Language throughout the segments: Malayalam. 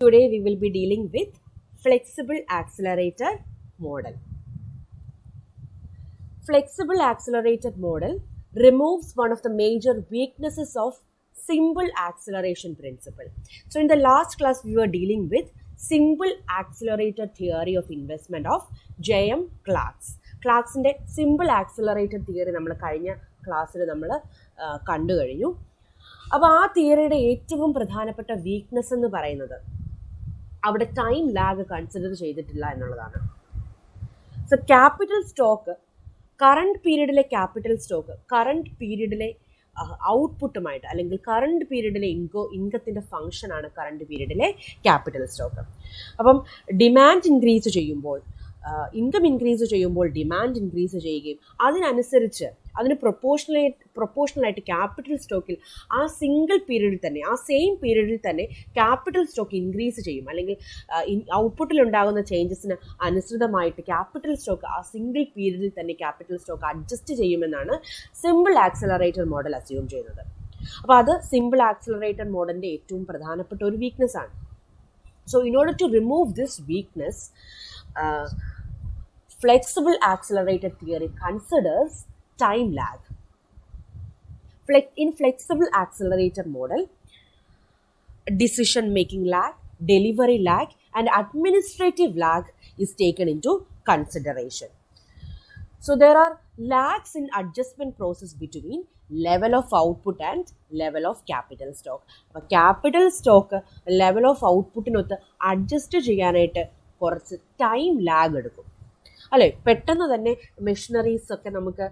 Today we will be dealing with flexible accelerator model. Flexible accelerator model removes one of the major weaknesses of simple acceleration principle. So in the last class we were dealing with simple accelerator theory of investment of J.M. Clark's. ക്ലാക്സിൻ്റെ സിമ്പിൾ ആക്സിലറേറ്റർ തിയറി നമ്മൾ കഴിഞ്ഞ ക്ലാസ്സിൽ നമ്മൾ കണ്ടു കഴിഞ്ഞു. അപ്പോൾ ആ തിയറിയുടെ ഏറ്റവും പ്രധാനപ്പെട്ട വീക്ക്നെസ് എന്ന് പറയുന്നത് അവിടെ ടൈം ലാഗ് കൺസിഡർ ചെയ്തിട്ടില്ല എന്നുള്ളതാണ്. സോ ക്യാപിറ്റൽ സ്റ്റോക്ക് കറണ്ട് പീരീഡിലെ ക്യാപിറ്റൽ സ്റ്റോക്ക് കറണ്ട് പീരീഡിലെ ഔട്ട്പുട്ടുമായിട്ട് അല്ലെങ്കിൽ കറണ്ട് പീരീഡിലെ ഇൻകത്തിൻ്റെ ഫംഗ്ഷനാണ് കറണ്ട് പീരീഡിലെ ക്യാപിറ്റൽ സ്റ്റോക്ക്. അപ്പം ഡിമാൻഡ് ഇൻക്രീസ് ചെയ്യുമ്പോൾ ഇൻകം ഇൻക്രീസ് ചെയ്യുമ്പോൾ ഡിമാൻഡ് ഇൻക്രീസ് ചെയ്യുകയും അതിനനുസരിച്ച് അതിന് പ്രൊപ്പോർഷണലായിട്ട് ക്യാപിറ്റൽ സ്റ്റോക്കിൽ ആ സിംഗിൾ പീരീഡിൽ തന്നെ ആ സെയിം പീരീഡിൽ തന്നെ ക്യാപിറ്റൽ സ്റ്റോക്ക് ഇൻക്രീസ് ചെയ്യും, അല്ലെങ്കിൽ ഔട്ട്പുട്ടിലുണ്ടാകുന്ന ചേഞ്ചസിന് അനുസൃതമായിട്ട് ക്യാപിറ്റൽ സ്റ്റോക്ക് ആ സിംഗിൾ പീരീഡിൽ തന്നെ ക്യാപിറ്റൽ സ്റ്റോക്ക് അഡ്ജസ്റ്റ് ചെയ്യുമെന്നാണ് സിമ്പിൾ ആക്സിലറേറ്റർ മോഡൽ അസ്യൂം ചെയ്യുന്നത്. അപ്പോൾ അത് സിമ്പിൾ ആക്സിലറേറ്റർ മോഡലിൻ്റെ ഏറ്റവും പ്രധാനപ്പെട്ട ഒരു വീക്ക്നെസ് ആണ്. So in order to remove this weakness, flexible accelerator theory considers time lag. In flexible accelerator model, decision making lag, delivery lag and administrative lag is taken into consideration. So there are lags in adjustment process between level of output and level of capital stock. അപ്പോൾ capital stock level of outputനൊത്ത് അഡ്ജസ്റ്റ് ചെയ്യാനായിട്ട് കുറച്ച് ടൈം ലാഗ് എടുക്കും അല്ലേ. പെട്ടെന്ന് തന്നെ മെഷീനറീസ് ഒക്കെ നമുക്ക്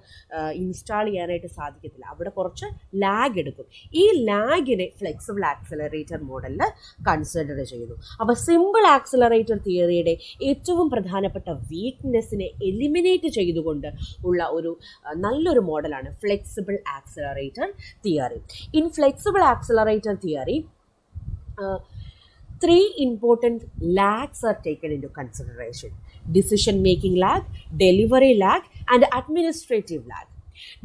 ഇൻസ്റ്റാൾ ചെയ്യാനായിട്ട് സാധിക്കത്തില്ല, അവിടെ കുറച്ച് ലാഗ് എടുക്കും. ഈ ലാഗിനെ ഫ്ലെക്സിബിൾ ആക്സിലറേറ്റർ മോഡലിൽ കൺസിഡർ ചെയ്യുന്നു. അപ്പോൾ സിമ്പിൾ ആക്സിലറേറ്റർ തിയറിയുടെ ഏറ്റവും പ്രധാനപ്പെട്ട വീക്ക്നെസ്സിനെ എലിമിനേറ്റ് ചെയ്തുകൊണ്ട് ഉള്ള ഒരു നല്ലൊരു മോഡലാണ് flexible accelerator theory. In flexible accelerator theory, three important lags are taken into consideration: decision making lag, delivery lag and administrative lag.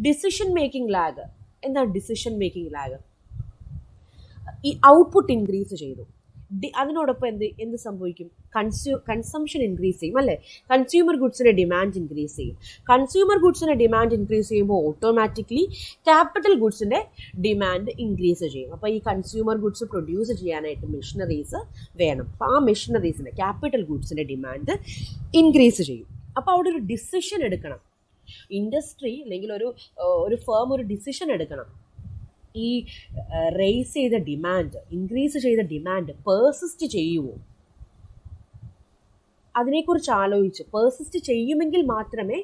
Decision making lag എന്താ? ഡിസിഷൻ മേക്കിംഗ് ലാഗ് ഈ ഔട്ട്പുട്ട് ഇൻക്രീസ് ചെയ്തു, അതിനോടൊപ്പം എന്ത് സംഭവിക്കും? കൺസംഷൻ ഇൻക്രീസ് ചെയ്യും അല്ലേ. കൺസ്യൂമർ ഗുഡ്സിൻ്റെ ഡിമാൻഡ് ഇൻക്രീസ് ചെയ്യും. കൺസ്യൂമർ ഗുഡ്സിൻ്റെ ഡിമാൻഡ് ഇൻക്രീസ് ചെയ്യുമ്പോൾ ഓട്ടോമാറ്റിക്കലി ക്യാപിറ്റൽ ഗുഡ്സിൻ്റെ ഡിമാൻഡ് ഇൻക്രീസ് ചെയ്യും. അപ്പോൾ ഈ കൺസ്യൂമർ ഗുഡ്സ് പ്രൊഡ്യൂസ് ചെയ്യാനായിട്ട് മെഷീനറീസ് വേണം. അപ്പോൾ ആ മെഷീനറീസിൻ്റെ ക്യാപിറ്റൽ ഗുഡ്സിൻ്റെ ഡിമാൻഡ് ഇൻക്രീസ് ചെയ്യും. അപ്പോൾ അവിടെ ഒരു ഡിസിഷൻ എടുക്കണം. ഇൻഡസ്ട്രി അല്ലെങ്കിൽ ഒരു ഫേം ഒരു ഡിസിഷൻ എടുക്കണം. ഈ റേസ് ചെയ്ത ഡിമാൻഡ്, ഇൻക്രീസ് ചെയ്ത ഡിമാൻഡ് പേഴ്സിസ്റ്റ് ചെയ്യുമോ, അതിനെക്കുറിച്ച് ആലോചിച്ച് പേഴ്സിസ്റ്റ് ചെയ്യുമെങ്കിൽ മാത്രമേ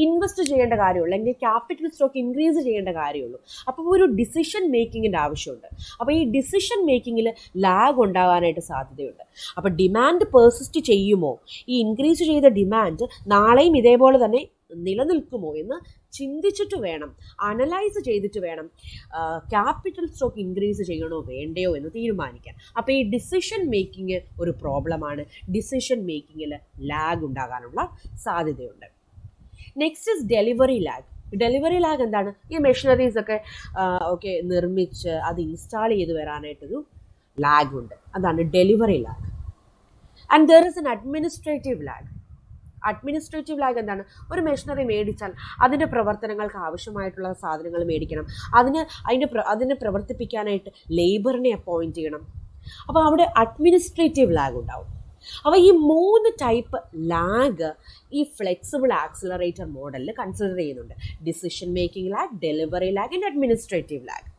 ഇൻവെസ്റ്റ് ചെയ്യേണ്ട കാര്യമുള്ളൂ, അല്ലെങ്കിൽ ക്യാപിറ്റൽ സ്റ്റോക്ക് ഇൻക്രീസ് ചെയ്യേണ്ട കാര്യമുള്ളൂ. അപ്പോൾ ഒരു ഡിസിഷൻ മേക്കിങ്ങിൻ്റെ ആവശ്യമുണ്ട്. അപ്പോൾ ഈ ഡിസിഷൻ മേക്കിങ്ങിൽ ലാഗ് ഉണ്ടാകാനായിട്ട് സാധ്യതയുണ്ട്. അപ്പോൾ ഡിമാൻഡ് പേഴ്സിസ്റ്റ് ചെയ്യുമോ, ഈ ഇൻക്രീസ് ചെയ്ത ഡിമാൻഡ് നാളെയും ഇതേപോലെ തന്നെ നിലനിൽക്കുമോ എന്ന് ചിന്തിച്ചിട്ട് വേണം, അനലൈസ് ചെയ്തിട്ട് വേണം ക്യാപിറ്റൽ സ്റ്റോക്ക് ഇൻക്രീസ് ചെയ്യണോ വേണ്ടയോ എന്ന് തീരുമാനിക്കാൻ. അപ്പോൾ ഈ ഡിസിഷൻ മേക്കിംഗ് ഒരു പ്രോബ്ലമാണ്. ഡിസിഷൻ മേക്കിങ്ങിൽ ലാഗ് ഉണ്ടാകാനുള്ള സാധ്യതയുണ്ട്. Next is delivery lag. Delivery lag എന്താണ്? ഈ മെഷീനറീസ് ഒക്കെ നിർമ്മിച്ച് അത് ഇൻസ്റ്റാൾ ചെയ്ത് വരാനായിട്ടൊരു ലാഗ് ഉണ്ട്, അതാണ് delivery lag. And there is an administrative lag. Administrative lag എന്താണ്? ഒരു മെഷീനറി മേടിച്ചാൽ അതിൻ്റെ പ്രവർത്തനങ്ങൾക്ക് ആവശ്യമായിട്ടുള്ള സാധനങ്ങൾ മേടിക്കണം, അതിനെ പ്രവർത്തിപ്പിക്കാനായിട്ട് ലേബറിനെ അപ്പോയിൻറ്റ് ചെയ്യണം. അപ്പോൾ അവിടെ അഡ്മിനിസ്ട്രേറ്റീവ് ലാഗ് ഉണ്ടാവും. അപ്പോൾ ഈ 3 ടൈപ്പ് ലാഗ് ഈ ഫ്ലെക്സിബിൾ ആക്സിലറേറ്റർ മോഡലിൽ കൺസിഡർ ചെയ്യുന്നുണ്ട്: decision making lag, delivery lag and administrative lag.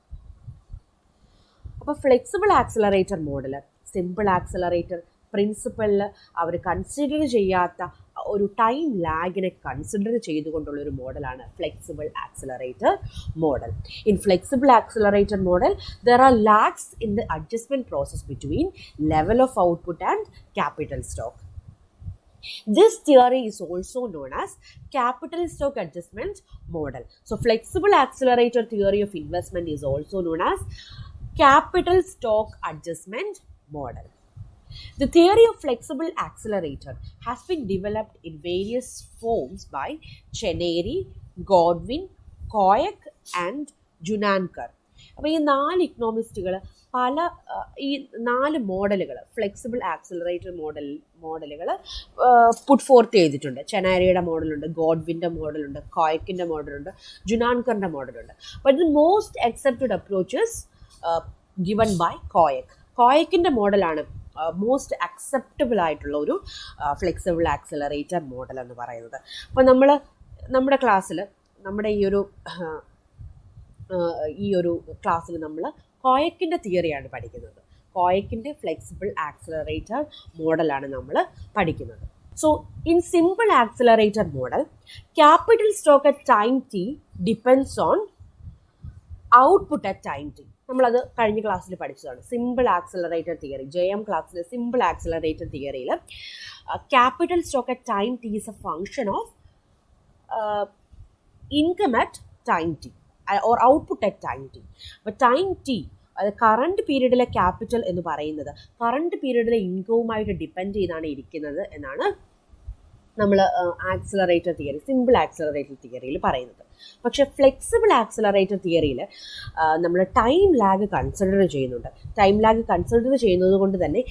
അപ്പോൾ flexible accelerator model simple accelerator പ്രിൻസിപ്പളിൽ അവർ കൺസിഡർ ചെയ്യാത്ത ഒരു ടൈം ലാഗിനെ കൺസിഡർ ചെയ്തുകൊണ്ടുള്ളൊരു മോഡലാണ് flexible accelerator model. In flexible accelerator model there are lags in the adjustment process between level of output and capital stock. This theory is also known as capital stock adjustment model. So flexible accelerator theory of investment is also known as capital stock adjustment model. The theory of flexible accelerator has been developed in various forms by Chenery, Godwin, Koyak and Junankar. അപ്പോൾ ഈ 4 ഇക്കണോമിസ്റ്റുകൾ പല ഈ 4 മോഡലുകൾ ഫ്ലെക്സിബിൾ ആക്സിലറേറ്റർ മോഡലുകൾ പുട്ട് ഫോർത്ത് ചെയ്തിട്ടുണ്ട്. ചെനാരിയുടെ മോഡലുണ്ട്, ഗോഡ്വിൻ്റെ മോഡലുണ്ട്, കോയക്കിൻ്റെ മോഡലുണ്ട്, ജുനാൻകറിൻ്റെ മോഡലുണ്ട്. But the most accepted approaches given by കോയക്കിൻ്റെ മോഡലാണ് മോസ്റ്റ് അക്സെപ്റ്റബിൾ ആയിട്ടുള്ള ഒരു ഫ്ലെക്സിബിൾ ആക്സിലറേറ്റർ മോഡൽ എന്ന് പറയുന്നത്. അപ്പോൾ നമ്മുടെ ക്ലാസ്സിൽ നമ്മുടെ ഈ ഒരു ക്ലാസ്സിൽ നമ്മൾ കോയക്കിൻ്റെ തിയറിയാണ് പഠിക്കുന്നത്. കോയക്കിൻ്റെ ഫ്ലെക്സിബിൾ ആക്സിലറേറ്റർ മോഡലാണ് നമ്മൾ പഠിക്കുന്നത്. So in simple accelerator model, capital stock at time T depends on output at time T. നമ്മളത് കഴിഞ്ഞ ക്ലാസ്സിൽ പഠിച്ചതാണ്. സിമ്പിൾ ആക്സിലറേറ്റർ തിയറി, JM ക്ലാസ്സിലെ സിമ്പിൾ ആക്സിലറേറ്റർ തിയറിയിൽ capital stock at time T is a function of income at time T or output at time T. അപ്പോൾ ടൈം ടി, അത് കറണ്ട് പീരീഡിലെ ക്യാപിറ്റൽ എന്ന് പറയുന്നത് കറണ്ട് പീരീഡിലെ ഇൻകവുമായിട്ട് ഡിപ്പെൻഡ് ചെയ്താണ് ഇരിക്കുന്നത് എന്നാണ് നമ്മൾ ആക്സിലറേറ്റർ തിയറി, സിമ്പിൾ ആക്സിലറേറ്റർ തിയറിയിൽ പറയുന്നത്. പക്ഷേ ഫ്ലെക്സിബിൾ ആക്സിലറേറ്റർ തിയറിയിൽ നമ്മൾ ടൈം ലാഗ് കൺസിഡർ ചെയ്യുന്നുണ്ട്. ടൈം ലാഗ് കൺസിഡർ ചെയ്യുന്നത് കൊണ്ട് തന്നെ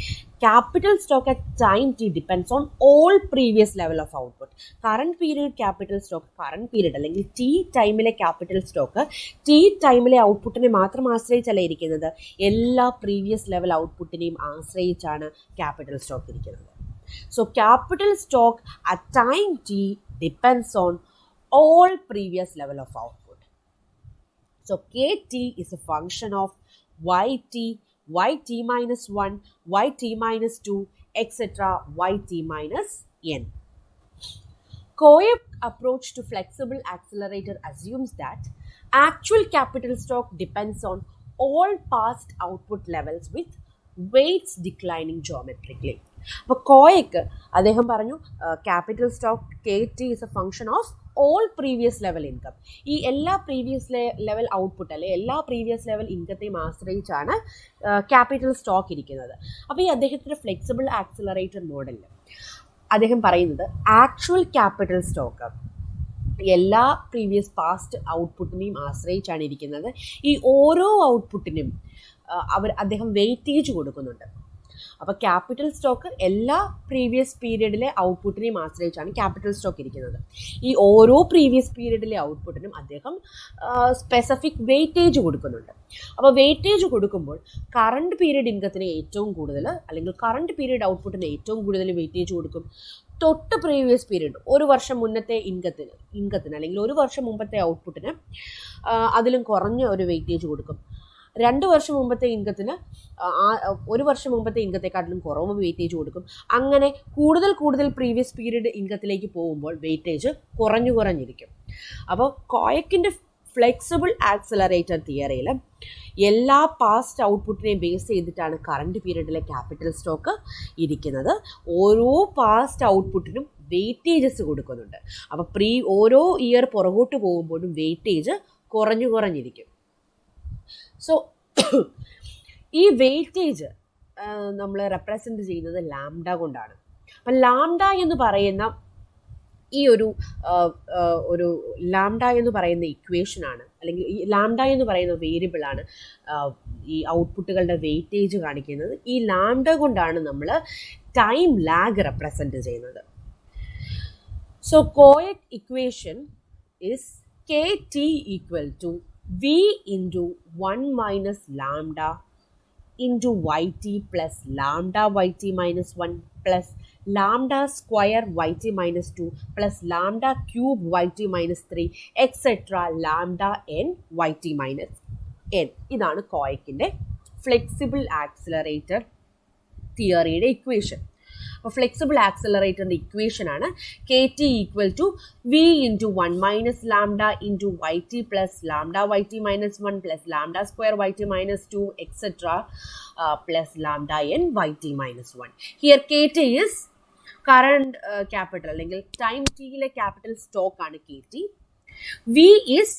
capital stock at time T depends on all previous level of output. Current period capital stock, current period അല്ലെങ്കിൽ ടി ടൈമിലെ ക്യാപിറ്റൽ സ്റ്റോക്ക് ടി ടൈമിലെ ഔട്ട്പുട്ടിനെ മാത്രം ആശ്രയിച്ചല്ല ഇരിക്കുന്നത്, എല്ലാ പ്രീവിയസ് ലെവൽ ഔട്ട്പുട്ടിനെയും ആശ്രയിച്ചാണ് ക്യാപിറ്റൽ സ്റ്റോക്ക് ഇരിക്കുന്നത്. So capital stock at time t depends on all previous level of output. So kt is a function of yt minus 1, yt minus 2, etc. yt minus n. Coyep approach to flexible accelerator assumes that actual capital stock depends on all past output levels with weights declining geometrically. അപ്പോൾ കോയക്ക് അദ്ദേഹം പറഞ്ഞു capital stock KT is a function of all previous level income. ഈ എല്ലാ പ്രീവിയസ് ലെവൽ ഔട്ട്പുട്ട് അല്ലെ എല്ലാ പ്രീവിയസ് ലെവൽ ഇൻകത്തെയും ആശ്രയിച്ചാണ് ക്യാപിറ്റൽ സ്റ്റോക്ക് ഇരിക്കുന്നത്. അപ്പോൾ ഈ അദ്ദേഹത്തിൻ്റെ ഫ്ലെക്സിബിൾ ആക്സിലറേറ്റർ മോഡലിൽ അദ്ദേഹം പറയുന്നത് ആക്ച്വൽ ക്യാപിറ്റൽ സ്റ്റോക്ക് എല്ലാ പ്രീവിയസ് പാസ്റ്റ് ഔട്ട്പുട്ടിനെയും ആശ്രയിച്ചാണ് ഇരിക്കുന്നത്. ഈ ഓരോ ഔട്ട്പുട്ടിനും അദ്ദേഹം വെയിറ്റേജ് കൊടുക്കുന്നുണ്ട്. അപ്പോൾ ക്യാപിറ്റൽ സ്റ്റോക്ക് എല്ലാ പ്രീവിയസ് പീരീഡിലെ ഔട്ട്പുട്ടിനെയും ആശ്രയിച്ചാണ് ക്യാപിറ്റൽ സ്റ്റോക്ക് ഇരിക്കുന്നത്. ഈ ഓരോ പ്രീവിയസ് പീരീഡിലെ ഔട്ട്പുട്ടിനും അദ്ദേഹം സ്പെസിഫിക് വെയിറ്റേജ് കൊടുക്കുന്നുണ്ട്. അപ്പോൾ വെയിറ്റേജ് കൊടുക്കുമ്പോൾ കറണ്ട് പീരീഡ് ഇൻകത്തിന് ഏറ്റവും കൂടുതൽ അല്ലെങ്കിൽ കറണ്ട് പീരീഡ് ഔട്ട്പുട്ടിന് ഏറ്റവും കൂടുതൽ വെയിറ്റേജ് കൊടുക്കും. തൊട്ട് പ്രീവിയസ് പീരീഡ് ഒരു വർഷം മുന്നത്തെ ഇൻകത്തിന് അല്ലെങ്കിൽ ഒരു വർഷം മുമ്പത്തെ ഔട്ട്പുട്ടിന് അതിലും കുറഞ്ഞ ഒരു വെയിറ്റേജ് കൊടുക്കും. 2 വർഷം മുമ്പത്തെ ഇൻകത്തിന് ഒരു വർഷം മുമ്പത്തെ ഇൻകത്തെക്കാട്ടിലും കുറവ് വെയിറ്റേജ് കൊടുക്കും. അങ്ങനെ കൂടുതൽ പ്രീവിയസ് പീരീഡ് ഇൻകത്തിലേക്ക് പോകുമ്പോൾ വെയിറ്റേജ് കുറഞ്ഞിരിക്കും. അപ്പോൾ കോയക്കിൻ്റെ ഫ്ലെക്സിബിൾ ആക്സിലറേറ്റർ തിയറിയിൽ എല്ലാ പാസ്റ്റ് ഔട്ട്പുട്ടിനെയും ബേസ് ചെയ്തിട്ടാണ് കറണ്ട് പീരീഡിലെ ക്യാപിറ്റൽ സ്റ്റോക്ക് ഇരിക്കുന്നത്. ഓരോ പാസ്റ്റ് ഔട്ട്പുട്ടിനും വെയിറ്റേജസ് കൊടുക്കുന്നുണ്ട്. അപ്പോൾ ഓരോ ഇയർ പുറകോട്ട് പോകുമ്പോഴും വെയിറ്റേജ് കുറഞ്ഞിരിക്കും. സോ ഈ വെയിറ്റേജ് നമ്മൾ റെപ്രസെൻ്റ് ചെയ്യുന്നത് ലാംഡ കൊണ്ടാണ്. അപ്പം ലാംഡ എന്ന് പറയുന്ന ഈ ഒരു ലാംഡ എന്ന് പറയുന്ന ഇക്വേഷനാണ് അല്ലെങ്കിൽ ഈ ലാംഡ എന്ന് പറയുന്ന വേരിയബിളാണ് ഈ ഔട്ട്പുട്ടുകളുടെ വെയിറ്റേജ് കാണിക്കുന്നത്. ഈ ലാംഡ കൊണ്ടാണ് നമ്മൾ ടൈം ലാഗ് റെപ്രസെൻ്റ് ചെയ്യുന്നത്. So Koyck equation is KT equal to V into 1 minus lambda into yt plus lambda yt minus 1 plus lambda square yt minus 2 plus lambda cube yt minus 3 etc. lambda n yt minus n. ഇതാണ് കോയക്കിൻ്റെ ഫ്ലെക്സിബിൾ ആക്സിലറേറ്റർ തിയറിയുടെ ഇക്വേഷൻ. അപ്പോൾ ഫ്ലെക്സിബിൾ ആക്സിലറേറ്ററിൻ്റെ ഇക്വേഷനാണ് KT equal to V into 1 minus lambda into YT plus lambda YT minus 1 plus lambda square YT minus 2 etcetera plus lambda N YT minus 1. Here KT is current capital അല്ലെങ്കിൽ ടൈം ടിയിലെ ക്യാപിറ്റൽ സ്റ്റോക്ക് ആണ് KT. V is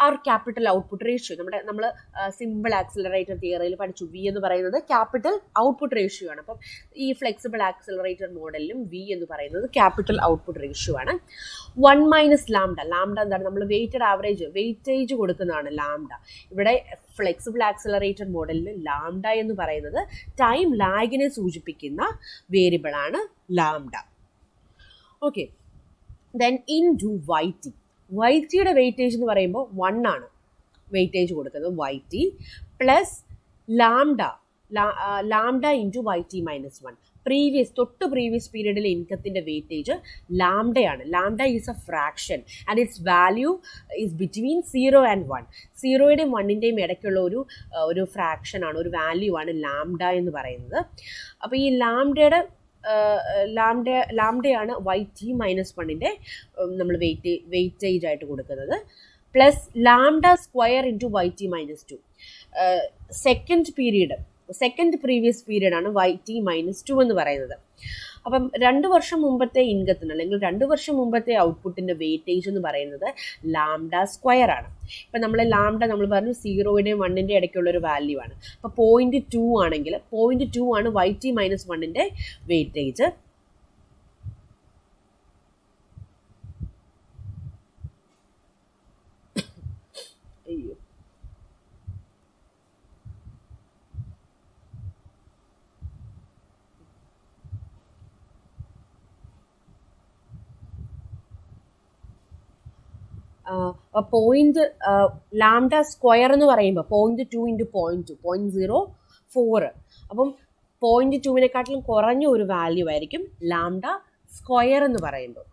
our capital output ratio. നമ്മൾ സിമ്പിൾ ആക്സിലറേറ്റർ തിയറിയിൽ പഠിച്ചു വി എന്ന് പറയുന്നത് ക്യാപിറ്റൽ ഔട്ട്പുട്ട് റേഷ്യോ ആണ്. അപ്പം ഈ ഫ്ലെക്സിബിൾ ആക്സിലറേറ്റർ മോഡലിലും വി എന്ന് പറയുന്നത് ക്യാപിറ്റൽ ഔട്ട്പുട്ട് റേഷ്യോ ആണ്. 1 - ലാംഡ. ലാംഡ എന്താണ്? നമ്മൾ വെയിറ്റേജ് കൊടുക്കുന്നതാണ് ലാംഡ. ഇവിടെ ഫ്ലെക്സിബിൾ ആക്സിലറേറ്റർ മോഡലിൽ ലാംഡ എന്ന് പറയുന്നത് ടൈം ലാഗിനെ സൂചിപ്പിക്കുന്ന വേരിയബിൾ ആണ് lambda. Okay, then into YT. YTയുടെ വെയിറ്റേജ് എന്ന് പറയുമ്പോൾ 1 ആണ് വെയിറ്റേജ് കൊടുക്കുന്നത്. YT plus lambda into YT - 1. Previous പീരീഡിലെ ഇൻകത്തിൻ്റെ വെയിറ്റേജ് ലാംഡയാണ്. Lambda is a fraction and it's value is between 0 and 1. 0യുടെയും 1ൻ്റെയും ഇടയ്ക്കുള്ള ഒരു ഫ്രാക്ഷനാണ്, ഒരു വാല്യൂ ആണ് ലാംഡ എന്ന് പറയുന്നത്. അപ്പോൾ ഈ ലാംഡയാണ് YT - 1ൻ്റെ നമ്മൾ വെയിറ്റേജ് ആയിട്ട് കൊടുക്കുന്നത്. Plus lambda square into YT - 2. Second previous പീരീഡാണ് YT - 2 എന്ന് പറയുന്നത്. അപ്പം 2 വർഷം മുമ്പത്തെ ഇൻകത്തിന് അല്ലെങ്കിൽ 2 വർഷം മുമ്പത്തെ ഔട്ട്പുട്ടിൻ്റെ വെയിറ്റേജ് എന്ന് പറയുന്നത് ലാംഡ സ്ക്വയർ ആണ്. ഇപ്പം നമ്മൾ പറഞ്ഞു 0യുടെയും 1ൻ്റെയും ഇടയ്ക്കുള്ള ഒരു വാല്യൂ ആണ്. അപ്പോൾ 0.2 ആണെങ്കിൽ 0.2 ആണ് YT - 1ൻ്റെ വെയിറ്റേജ്. അയ്യോ, ലാംഡ സ്ക്വയർ എന്ന് പറയുമ്പോൾ 0.2 × 0.2 0.04. അപ്പം 0.2വിനെക്കാട്ടിലും കുറഞ്ഞ ഒരു വാല്യൂ ആയിരിക്കും ലാംഡ സ്ക്വയർ എന്ന് പറയുമ്പോൾ.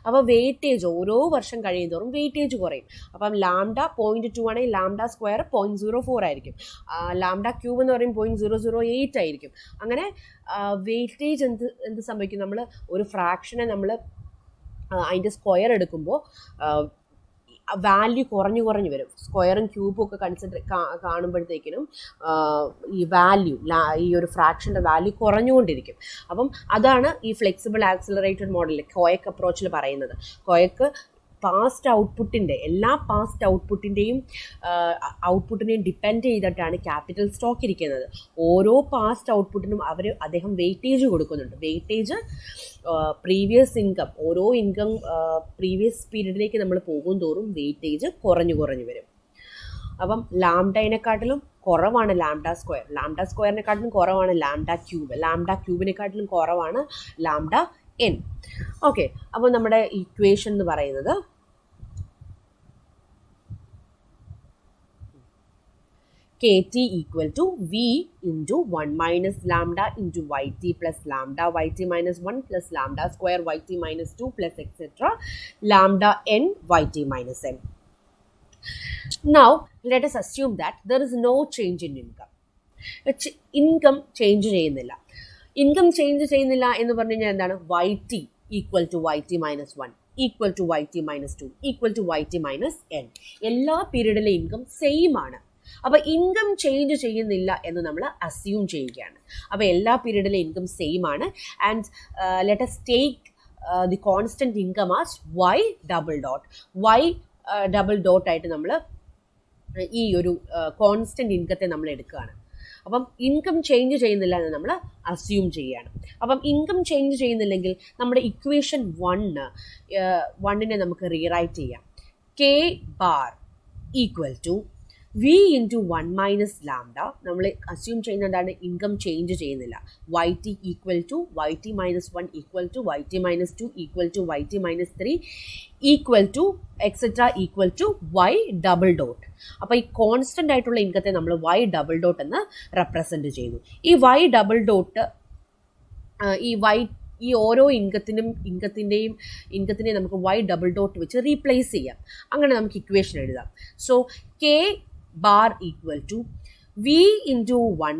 അപ്പോൾ വെയിറ്റേജ് ഓരോ വർഷം കഴിയുന്നതോറും വെയിറ്റേജ് കുറയും. അപ്പം ലാംഡ 0.2 ആണെങ്കിൽ ലാംഡ സ്ക്വയർ 0.04 ആയിരിക്കും. ലാംഡ ക്യൂബ് എന്ന് പറയും 0.008 ആയിരിക്കും. അങ്ങനെ വെയിറ്റേജ് എന്ത് സംഭവിക്കും? നമ്മൾ ഒരു ഫ്രാക്ഷനെ നമ്മൾ അതിൻ്റെ സ്ക്വയർ എടുക്കുമ്പോൾ വാല്യൂ കുറഞ്ഞു വരും. സ്ക്വയറും ക്യൂബും ഒക്കെ കാണുമ്പോഴത്തേക്കിനും ഈ ഒരു ഫ്രാക്ഷൻ്റെ വാല്യൂ കുറഞ്ഞുകൊണ്ടിരിക്കും. അപ്പം അതാണ് ഈ ഫ്ലെക്സിബിൾ ആക്സിലറേറ്റഡ് മോഡലിൽ കോയക്ക് അപ്രോച്ചിൽ പറയുന്നത്. കോയക്ക് എല്ലാ പാസ്റ്റ് ഔട്ട്പുട്ടിനെയും ഡിപ്പെൻഡ് ചെയ്തിട്ടാണ് ക്യാപിറ്റൽ സ്റ്റോക്ക് ഇരിക്കുന്നത്. ഓരോ പാസ്റ്റ് ഔട്ട്പുട്ടിനും അദ്ദേഹം വെയിറ്റേജ് കൊടുക്കുന്നുണ്ട്. വെയിറ്റേജ് ഓരോ ഇൻകം പ്രീവിയസ് പീരീഡിലേക്ക് നമ്മൾ പോകും തോറും വെയിറ്റേജ് കുറഞ്ഞു വരും. അപ്പം ലാംഡയിനെക്കാട്ടിലും കുറവാണ് ലാംഡ സ്ക്വയറിനെക്കാട്ടിലും കുറവാണ് ലാംഡ ക്യൂബിനെക്കാട്ടിലും കുറവാണ് ലാംഡ n. ഓക്കെ, അപ്പോൾ നമ്മുടെ ഇക്വേഷൻ എന്ന് പറയുന്നത് KT = V × 1 - lambda × YT plus lambda YT - 1 plus lambda square YT - 2 plus etc. Lambda n YT - n. Now let us assume that there is no change in income. Income change ചെയ്യുന്നില്ല. എന്ന് പറഞ്ഞു കഴിഞ്ഞാൽ എന്താണ്? YT = YT - 1 = YT - 2 = YT - n. എല്ലാ പീരീഡിലെ ഇൻകം സെയിം ആണ്. അപ്പോൾ ഇൻകം ചേഞ്ച് ചെയ്യുന്നില്ല എന്ന് നമ്മൾ അസ്യൂം ചെയ്യുകയാണ്. അപ്പോൾ എല്ലാ പീരീഡിലെ ഇൻകം സെയിം ആണ്. And let us take the constant income as Y double dot ആയിട്ട് നമ്മൾ ഈ ഒരു കോൺസ്റ്റന്റ് ഇൻകത്തെ നമ്മൾ എടുക്കുകയാണ്. അപ്പം ഇൻകം ചേഞ്ച് ചെയ്യുന്നില്ല എന്ന് നമ്മൾ അസ്യൂം ചെയ്യുകയാണ്. അപ്പം ഇൻകം ചേഞ്ച് ചെയ്യുന്നില്ലെങ്കിൽ നമ്മുടെ ഇക്വേഷൻ 1നെ നമുക്ക് റീറൈറ്റ് ചെയ്യാം. K bar = V × 1 - lambda. നമ്മൾ അസ്യൂം ചെയ്യുന്ന എന്താണ്? ഇൻകം ചേഞ്ച് ചെയ്യുന്നില്ല. YT = YT - 1 = YT - 2 = YT - 3 etc. Y double dot. അപ്പോൾ ഈ കോൺസ്റ്റന്റ് ആയിട്ടുള്ള ഇൻകത്തെ നമ്മൾ Y ഡബിൾ ഡോട്ട് എന്ന് റെപ്രസെന്റ് ചെയ്യുന്നു. ഈ Y ഡബിൾ ഡോട്ട് ഈ ഓരോ ഇൻകത്തിനെ നമുക്ക് Y ഡബിൾ ഡോട്ട് വെച്ച് റീപ്ലേസ് ചെയ്യാം. അങ്ങനെ നമുക്ക് ഇക്വേഷൻ എഴുതാം. So K bar = V × 1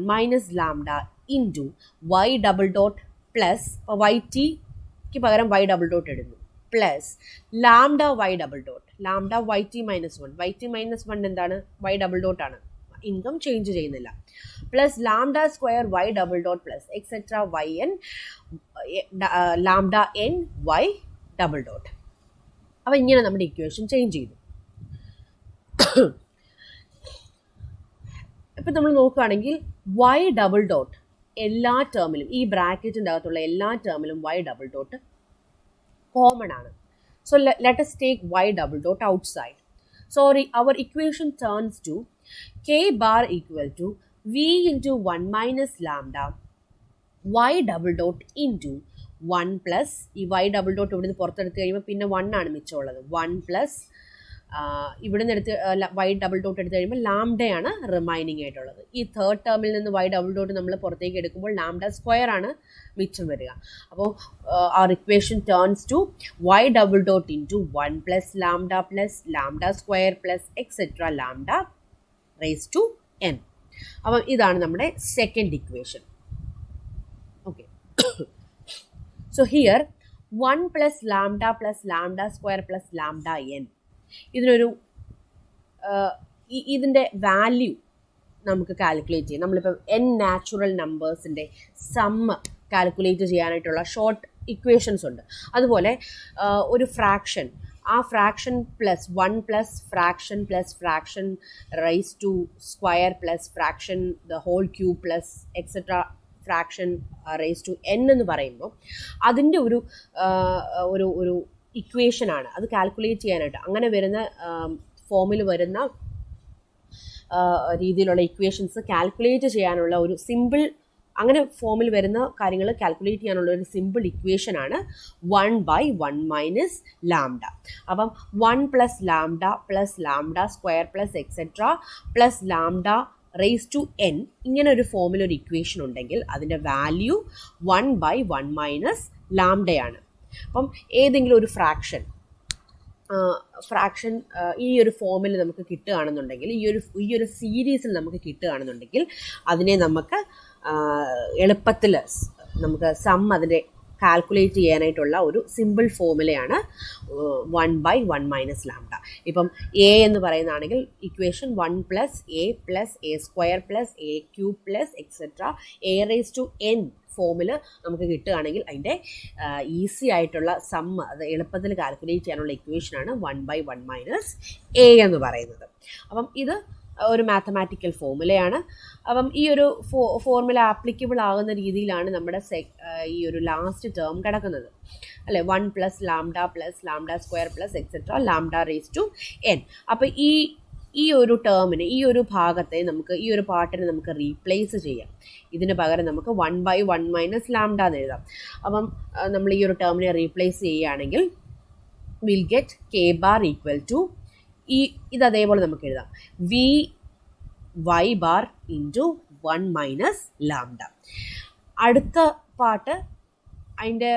- lambda × Y double dot plus YTക്ക് പകരം Y ഡബിൾ ഡോട്ട് ഇടുന്നു plus lambda Y double dot lambda YT - 1 എന്താണ്? Y ഡബിൾ ഡോട്ട് ആണ്, ഇൻകം ചേഞ്ച് ചെയ്യുന്നില്ല. Plus lambda square Y double dot plus etcetera YN lambda n Y double dot. അപ്പോൾ ഇങ്ങനെ നമ്മുടെ ഇക്വേഷൻ ചേഞ്ച് ചെയ്തു. ഇപ്പം നമ്മൾ നോക്കുകയാണെങ്കിൽ വൈ ഡബിൾ ഡോട്ട് എല്ലാ ടേമിലും, ഈ ബ്രാക്കറ്റിൻ്റെ അകത്തുള്ള എല്ലാ ടേമിലും വൈ ഡബിൾ ഡോട്ട് കോമൺ ആണ്. So let us take y double dot outside. So our equation turns to k bar equal to v into 1 minus lambda y double dot into 1 plus ഈ y double dot ഇവിടുന്ന് പുറത്തെടുത്ത് കഴിയുമ്പോൾ പിന്നെ 1 ആണ് മിച്ചമുള്ളത്. 1 പ്ലസ് ഇവിടുന്ന് എടുത്ത് y ഡബിൾ ഡോട്ട് എടുത്ത് കഴിയുമ്പോൾ ലാംഡയാണ് റിമൈനിങ് ആയിട്ടുള്ളത്. ഈ തേർഡ് ടേമിൽ നിന്ന് y ഡബിൾ ഡോട്ട് നമ്മൾ പുറത്തേക്ക് എടുക്കുമ്പോൾ ലാംഡ സ്ക്വയർ ആണ് മിച്ചം വരിക. അപ്പോൾ our equation turns to y double dot into 1 plus lambda square plus etc. lambda raised to n. അപ്പം ഇതാണ് നമ്മുടെ second equation. Okay, so here 1 plus lambda square plus lambda n, ഇതിനൊരു ഇതിൻ്റെ വാല്യൂ നമുക്ക് കാൽക്കുലേറ്റ് ചെയ്യാം. നമ്മളിപ്പോൾ n നാച്ചുറൽ നമ്പേഴ്സിൻ്റെ സമ്മ് കാൽക്കുലേറ്റ് ചെയ്യാനായിട്ടുള്ള ഷോർട്ട് ഇക്വേഷൻസ് ഉണ്ട്. അതുപോലെ ഒരു ഫ്രാക്ഷൻ, ആ fraction plus 1 plus fraction raise to square plus fraction the whole cube plus etcetera fraction raise to n എന്ന് പറയുമ്പോൾ അതിൻ്റെ ഒരു ഇക്വേഷനാണ്. അത് കാൽക്കുലേറ്റ് ചെയ്യാനായിട്ട് അങ്ങനെ വരുന്ന ഫോമിൽ വരുന്ന രീതിയിലുള്ള ഇക്വേഷൻസ് കാൽക്കുലേറ്റ് ചെയ്യാനുള്ള ഒരു സിമ്പിൾ, അങ്ങനെ ഫോമിൽ വരുന്ന കാര്യങ്ങൾ കാൽക്കുലേറ്റ് ചെയ്യാനുള്ള ഒരു സിമ്പിൾ ഇക്വേഷനാണ് 1/1 മൈനസ് ലാംഡ. അപ്പം 1 plus lambda square plus etcetera plus lambda raise to n, ഇങ്ങനെ ഒരു ഫോമിൽ ഒരു ഇക്വേഷൻ ഉണ്ടെങ്കിൽ അതിൻ്റെ വാല്യൂ 1/1 മൈനസ് ലാംഡയാണ്. അപ്പം ഏതെങ്കിലും ഒരു ഫ്രാക്ഷൻ ഈ ഒരു ഫോമിൽ നമുക്ക് കിട്ടുകയാണെന്നുണ്ടെങ്കിൽ, ഈ ഒരു സീരീസിൽ നമുക്ക് കിട്ടുകയാണെന്നുണ്ടെങ്കിൽ അതിനെ നമുക്ക് എളുപ്പത്തിൽ നമുക്ക് അതിൻ്റെ കാൽക്കുലേറ്റ് ചെയ്യാനായിട്ടുള്ള ഒരു സിമ്പിൾ ഫോമുലയാണ് 1/1 മൈനസ് ലാംഡ. ഇപ്പം എ എന്ന് പറയുന്നതാണെങ്കിൽ equation 1 plus A square plus A cube plus etcetera A raise to n ഫോമിൽ നമുക്ക് കിട്ടുകയാണെങ്കിൽ അതിൻ്റെ ഈസി ആയിട്ടുള്ള സമ്മ്, അത് എളുപ്പത്തിൽ കാൽക്കുലേറ്റ് ചെയ്യാനുള്ള ഇക്വേഷനാണ് 1/1 മൈനസ് എ എന്ന് പറയുന്നത്. അപ്പം ഇത് ഒരു മാത്തമാറ്റിക്കൽ ഫോമുലയാണ്. അപ്പം ഈ ഒരു ഫോർമുല ആപ്ലിക്കബിൾ ആകുന്ന രീതിയിലാണ് നമ്മുടെ ഈ ഒരു ലാസ്റ്റ് ടേം കിടക്കുന്നത്, അല്ലേ? 1 plus lambda square plus etcetera lambda raise to n. അപ്പോൾ ഈ ഒരു ടേമിന്, ഈ ഒരു ഭാഗത്തെ നമുക്ക്, ഈ ഒരു പാർട്ടിനെ നമുക്ക് റീപ്ലേസ് ചെയ്യാം. ഇതിന് പകരം നമുക്ക് 1/1 മൈനസ് ലാംഡ എന്ന് എഴുതാം. അപ്പം നമ്മൾ ഈ ഒരു ടേമിനെ റീപ്ലേസ് ചെയ്യുകയാണെങ്കിൽ will get k bar equal to ഇത് അതേപോലെ നമുക്ക് എഴുതാം, y bar into 1 minus lambda. അടുത്ത പാർട്ട് അതിൻ്റെ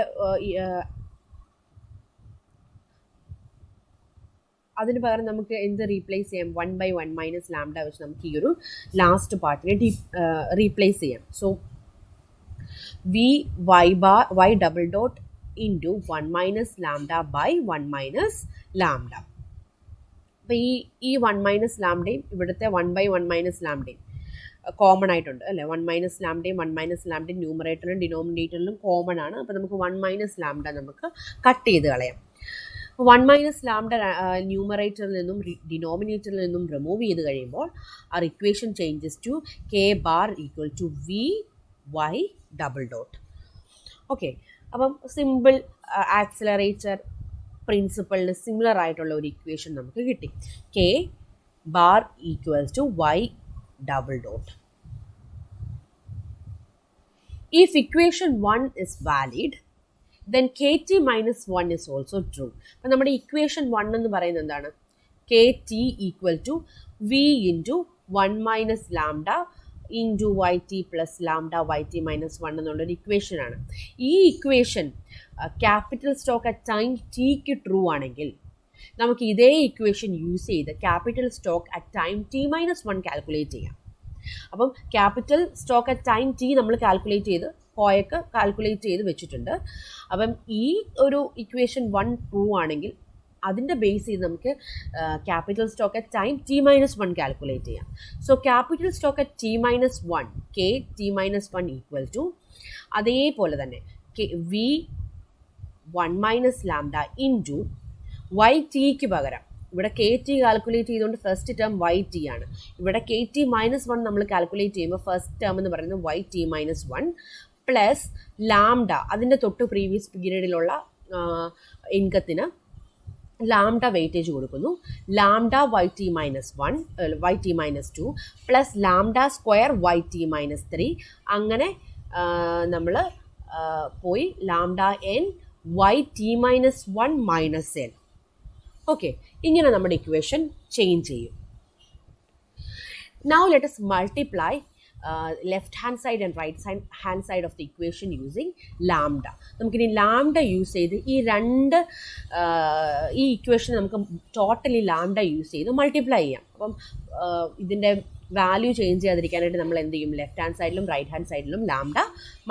അതിന് പകരം നമുക്ക് എന്ത് റീപ്ലേസ് ചെയ്യാം? 1/1 മൈനസ് ലാംഡ വെച്ച് നമുക്ക് ഈ ഒരു ലാസ്റ്റ് പാർട്ടിനെ റീപ്ലേസ് ചെയ്യാം. So y double dot into 1 minus lambda by 1 minus lambda. അപ്പോൾ ഈ 1 മൈനസ് ലാംഡയും ഇവിടുത്തെ 1/1 മൈനസ് ലാംഡയും കോമൺ ആയിട്ടുണ്ട്, അല്ലേ? 1 മൈനസ് ലാംഡയും 1 മൈനസ് ലാംഡയും ന്യൂമറേറ്ററിലും ഡിനോമിനേറ്ററിലും കോമൺ ആണ്. അപ്പോൾ നമുക്ക് 1 മൈനസ് ലാംഡ നമുക്ക് കട്ട് ചെയ്ത് കളയാം. 1 മൈനസ് ലാംഡ ന്യൂമറേറ്ററിൽ നിന്നും ഡിനോമിനേറ്ററിൽ നിന്നും റിമൂവ് ചെയ്ത് കഴിയുമ്പോൾ ആ equation changes to k bar equal to vy double dot. Okay, അപ്പം സിമ്പിൾ ആക്സിലറേറ്റർ പ്രിൻസിപ്പളിന് സിമിലർ ആയിട്ടുള്ള ഒരു ഇക്വേഷൻ നമുക്ക് കിട്ടി. k bar equals to y double dot. If equation 1 is valid, then kt minus 1 is also true. അപ്പം നമ്മുടെ ഇക്വേഷൻ 1 എന്ന് പറയുന്നത് എന്താണ്? kt equal to v into 1 minus lambda into yt plus lambda yt minus 1 എന്നുള്ളൊരു ഇക്വേഷനാണ്. ഈ equation capital stock at time ടിക്ക് ട്രൂ ആണെങ്കിൽ നമുക്ക് ഇതേ ഇക്വേഷൻ യൂസ് ചെയ്ത് capital stock at time t-1 calculate ചെയ്യാം. അപ്പം capital stock at time T നമ്മൾ കാൽക്കുലേറ്റ് ചെയ്ത് കോയൊക്കെ കാൽക്കുലേറ്റ് ചെയ്ത് വെച്ചിട്ടുണ്ട്. അപ്പം ഈ ഒരു ഇക്വേഷൻ 1 ട്രൂ ആണെങ്കിൽ അതിൻ്റെ ബേസ് ചെയ്ത് നമുക്ക് capital stock at time t-1 calculate ചെയ്യാം. So capital stock at t-1 k t-1 equal to അതേപോലെ തന്നെ v 1 മൈനസ് ലാംഡ ഇൻറ്റു ytക്ക് പകരം ഇവിടെ കെ ടി കാൽക്കുലേറ്റ് ചെയ്തുകൊണ്ട് ഫസ്റ്റ് ടേം വൈ ടി ആണ്. ഇവിടെ കെ ടി മൈനസ് വൺ നമ്മൾ കാൽക്കുലേറ്റ് ചെയ്യുമ്പോൾ ഫസ്റ്റ് ടേം എന്ന് പറയുന്നത് Y T minus one plus lambda, അതിൻ്റെ തൊട്ട് പ്രീവിയസ് പീരീഡിലുള്ള ഇൻകത്തിന് ലാംഡ വെയിറ്റേജ് കൊടുക്കുന്നു. Lambda Y T minus one Y T minus two plus lambda square y T minus three. അങ്ങനെ നമ്മൾ പോയി lambda n y T minus one minus n. Okay, ഇങ്ങനെ നമ്മുടെ ഇക്വേഷൻ ചേഞ്ച് ചെയ്യും. Now let us multiply left hand side and right hand side of the equation using lambda. നമുക്കിനി ലാംഡ യൂസ് ചെയ്ത് ഈ ഇക്വേഷൻ നമുക്ക് ടോട്ടലി ലാംഡ യൂസ് ചെയ്ത് മൾട്ടിപ്ലൈ ചെയ്യാം. അപ്പം ഇതിൻ്റെ വാല്യൂ ചേഞ്ച് ചെയ്യാതിരിക്കാനായിട്ട് നമ്മൾ എന്ത് ചെയ്യും, ലെഫ്റ്റ് ഹാൻഡ് സൈഡിലും റൈറ്റ് ഹാൻഡ് സൈഡിലും ലാംഡ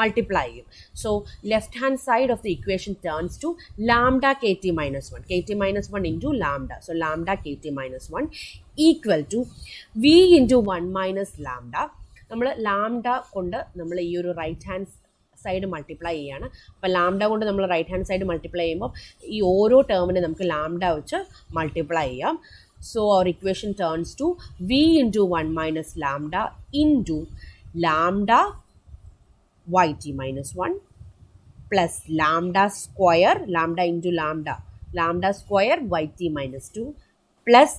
മൾട്ടിപ്ലൈ ചെയ്യും. So left hand side of the equation turns to lambda K T minus one, k T minus one into lambda. So lambda K T minus one equal to v into one minus lambda. നമ്മൾ ലാംഡ കൊണ്ട് നമ്മൾ ഈ ഒരു റൈറ്റ് ഹാൻഡ് സൈഡ് മൾട്ടിപ്ലൈ ചെയ്യുകയാണ്. അപ്പോൾ ലാംഡ കൊണ്ട് നമ്മൾ റൈറ്റ് ഹാൻഡ് സൈഡ് മൾട്ടിപ്ലൈ ചെയ്യുമ്പോൾ ഈ ഓരോ ടേമിനെ നമുക്ക് ലാംഡ വെച്ച് മൾട്ടിപ്ലൈ ചെയ്യാം. So our equation turns to v into 1 minus lambda into lambda yt minus 1 plus lambda square, lambda into lambda, lambda square yt minus 2 plus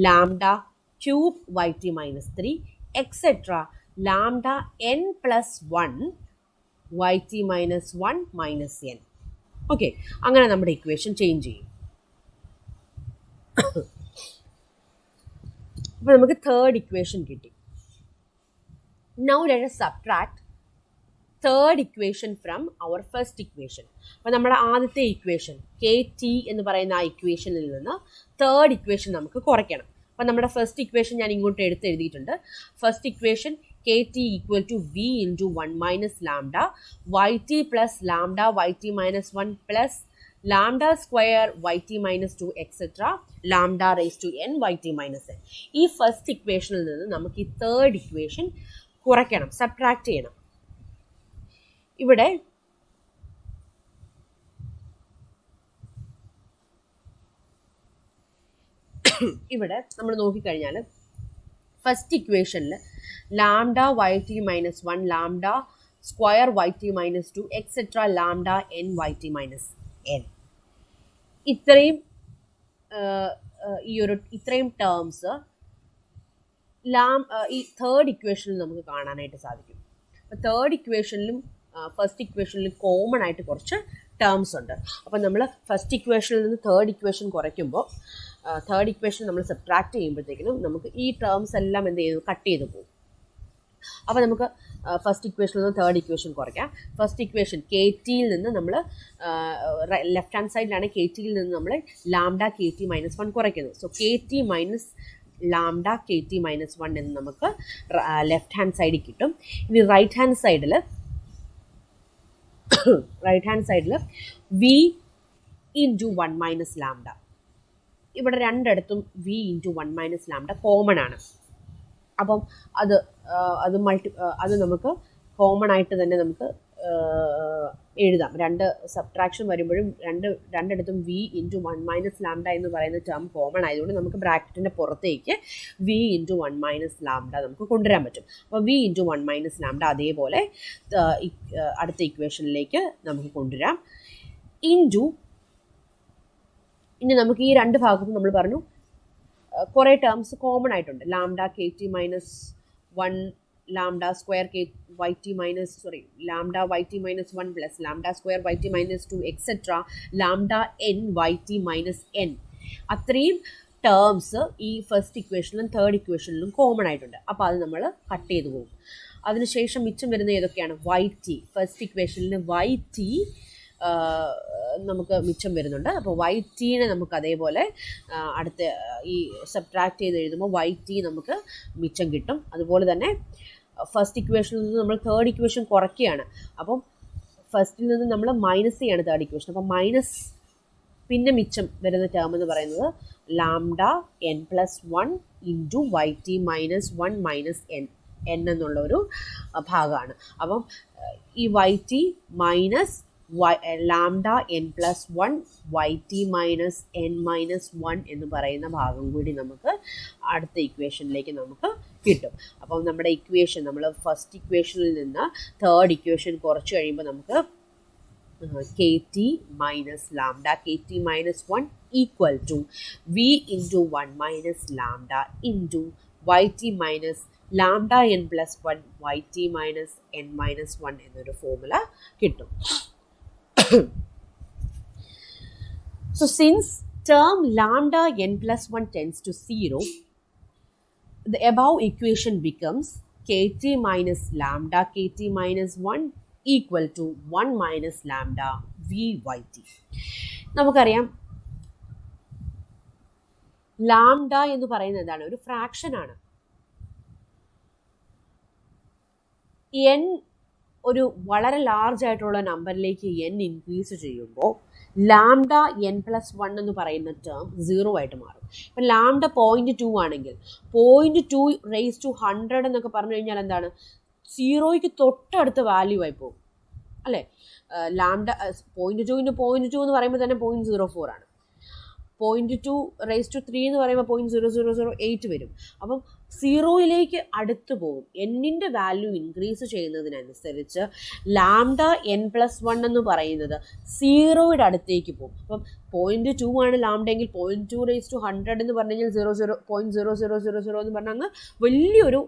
lambda cube yt minus 3 etc. lambda n plus 1 yt minus 1 minus n. Okay, അങ്ങനെ നമ്മുടെ ഇക്വേഷൻ ചേഞ്ച് ചെയ്യും. അപ്പോൾ നമുക്ക് തേർഡ് ഇക്വേഷൻ കിട്ടി. Now let us subtract third equation from our first equation. അപ്പോൾ നമ്മുടെ ആദ്യത്തെ ഇക്വേഷൻ കെ ടി എന്ന് പറയുന്ന ആ ഇക്വേഷനിൽ നിന്ന് തേർഡ് ഇക്വേഷൻ നമുക്ക് കുറയ്ക്കണം. അപ്പോൾ നമ്മുടെ ഫസ്റ്റ് ഇക്വേഷൻ ഞാൻ ഇങ്ങോട്ട് എഴുതിയിട്ടുണ്ട്. First equation k T equal to v into one minus lambda Y T plus lambda Y T minus one plus lambda square y T minus two etcetera lambda raise to n y T minus n. ഈ ഫസ്റ്റ് ഇക്വേഷനിൽ നിന്ന് നമുക്ക് ഈ തേർഡ് ഇക്വേഷൻ കുറയ്ക്കണം, സബ്ട്രാക്ട് ചെയ്യണം. ഇവിടെ നമ്മൾ നോക്കിക്കഴിഞ്ഞാൽ ഫസ്റ്റ് ഇക്വേഷനിൽ lambda Y T minus one lambda square y T minus two etcetera lambda n y T minus n, ഇത്രയും ടേംസ് ഈ തേർഡ് ഇക്വേഷനിൽ നമുക്ക് കാണാനായിട്ട് സാധിക്കും. അപ്പോൾ തേർഡ് ഇക്വേഷനിലും ഫസ്റ്റ് ഇക്വേഷനിലും കോമൺ ആയിട്ട് കുറച്ച് ടേംസ് ഉണ്ട്. അപ്പോൾ നമ്മൾ ഫസ്റ്റ് ഇക്വേഷനിൽ നിന്ന് തേർഡ് ഇക്വേഷൻ കുറയ്ക്കുമ്പോൾ തേർഡ് ഇക്വേഷൻ നമ്മൾ സബ്ട്രാക്ട് ചെയ്യുമ്പോഴത്തേക്കിനും നമുക്ക് ഈ ടേംസ് എല്ലാം എന്ത് ചെയ്തു, കട്ട് ചെയ്ത് പോകും. അപ്പോൾ നമുക്ക് ഫസ്റ്റ് ഇക്വേഷനിൽ നിന്ന് തേർഡ് ഇക്വേഷൻ കുറയ്ക്കാം. ഫസ്റ്റ് ഇക്വേഷൻ കെ ടിയിൽ നിന്ന് നമ്മൾ ലെഫ്റ്റ് ഹാൻഡ് സൈഡിലാണ് കെ ടിയിൽ നിന്ന് നമ്മൾ lambda K T minus one കുറയ്ക്കുന്നത്. So K T minus lambda K T minus one എന്ന് നമുക്ക് ലെഫ്റ്റ് ഹാൻഡ് സൈഡിൽ കിട്ടും. ഇനി റൈറ്റ് ഹാൻഡ് സൈഡിൽ V into one minus lambda. ഇവിടെ രണ്ടിടത്തും V into one minus lambda common ആണ്. അപ്പം അത് നമുക്ക് കോമൺ ആയിട്ട് തന്നെ നമുക്ക് എഴുതാം. രണ്ട് സബ്ട്രാക്ഷൻ വരുമ്പോഴും രണ്ടിടത്തും V into one minus lambda എന്ന് പറയുന്ന ടേം കോമൺ ആയതുകൊണ്ട് നമുക്ക് ബ്രാക്കറ്റിൻ്റെ പുറത്തേക്ക് v into one minus lambda നമുക്ക് കൊണ്ടുവരാൻ പറ്റും. അപ്പോൾ v into one minus lambda അതേപോലെ അടുത്ത ഇക്വേഷനിലേക്ക് നമുക്ക് കൊണ്ടുവരാം. ഇനി നമുക്ക് ഈ രണ്ട് ഭാഗത്തും നമ്മൾ പറഞ്ഞു കുറേ ടേംസ് കോമൺ ആയിട്ടുണ്ട്. Lambda K T minus one lambda square lambda Y T minus one plus lambda square y T minus two etcetera lambda n y T minus n. അത്രയും ടേംസ് ഈ ഫസ്റ്റ് ഇക്വേഷനിലും തേർഡ് ഇക്വേഷനിലും കോമൺ ആയിട്ടുണ്ട്. അപ്പോൾ അത് നമ്മൾ കട്ട് ചെയ്ത് പോകും. അതിനുശേഷം മിച്ചം വരുന്ന ഏതൊക്കെയാണ്, വൈ ടി. ഫസ്റ്റ് ഇക്വേഷനിൽ വൈ ടി നമുക്ക് മിച്ചം വരുന്നുണ്ട്. അപ്പോൾ വൈ ടീനെ നമുക്ക് അതേപോലെ അടുത്ത ഈ സബ്ട്രാക്ട് ചെയ്ത് എഴുതുമ്പോൾ വൈ ടി നമുക്ക് മിച്ചം കിട്ടും. അതുപോലെ തന്നെ ഫസ്റ്റ് ഇക്വേഷനിൽ നിന്ന് നമ്മൾ തേർഡ് ഇക്വേഷൻ കുറയ്ക്കുകയാണ്. അപ്പം ഫസ്റ്റിൽ നിന്ന് നമ്മൾ മൈനസ് ചെയ്യാണ് തേർഡ് ഇക്വേഷൻ. അപ്പം മൈനസ് പിന്നെ മിച്ചം വരുന്ന ടേം എന്ന് പറയുന്നത് lambda N plus one into y T minus one minus n എന്നുള്ളൊരു ഭാഗമാണ്. അപ്പം ഈ y T minus lambda N plus 1 y T minus n minus 1 എന്ന് പറയുന്ന ഭാഗം കൂടി നമുക്ക് അടുത്ത ഇക്വേഷനിലേക്ക് നമുക്ക് കിട്ടും. അപ്പം നമ്മുടെ ഇക്വേഷൻ നമ്മൾ ഫസ്റ്റ് ഇക്വേഷനിൽ നിന്ന് തേർഡ് ഇക്വേഷൻ കുറച്ച് കഴിയുമ്പോൾ നമുക്ക് k T minus lambda K T minus 1 equal to v into 1 minus lambda into y T minus lambda N plus 1 y T minus n minus 1 എന്നൊരു ഫോർമുല കിട്ടും. So since term lambda n plus 1 tends to 0, the above equation becomes kt minus lambda kt minus 1 equal to 1 minus lambda vyt. നമുക്കറിയാം ലാംഡ എന്ന് പറയുന്നത് എന്താണ്? ഒരു ഫ്രാക്ഷൻ ആണ്. n ഒരു വളരെ ലാർജ് ആയിട്ടുള്ള നമ്പറിലേക്ക് n ഇൻക്രീസ് ചെയ്യുമ്പോൾ ലാംഡ എൻ പ്ലസ് 1 എന്ന് പറയുന്ന ടേം 0 ആയിട്ട് മാറും. ഇപ്പം ലാംഡ 0.2 ആണെങ്കിൽ 0.2 റേസ് ടു 100 എന്നൊക്കെ പറഞ്ഞു കഴിഞ്ഞാൽ എന്താണ്? 0യ്ക്ക് തൊട്ടടുത്ത വാല്യൂ ആയി പോകും അല്ലേ? ലാംഡ 0.2 എന്ന് പറയുമ്പോൾ തന്നെ 0.04 ആണ്. 0.2 റേസ് ടു 3 എന്ന് പറയുമ്പോൾ 0.0008 വരും. അപ്പം 0യിലേക്ക് അടുത്ത് പോകും. എന്നിൻ്റെ വാല്യൂ ഇൻക്രീസ് ചെയ്യുന്നതിനനുസരിച്ച് ലാംഡ എൻ പ്ലസ് 1 എന്ന് പറയുന്നത് 0യുടെ അടുത്തേക്ക് പോകും. അപ്പം 0.2 ആണ് ലാംഡ എങ്കിൽ 0.2 റേസ് ടു 100 എന്ന് പറഞ്ഞു കഴിഞ്ഞാൽ 0.0000 എന്ന് പറഞ്ഞാൽ അങ്ങ് വലിയൊരു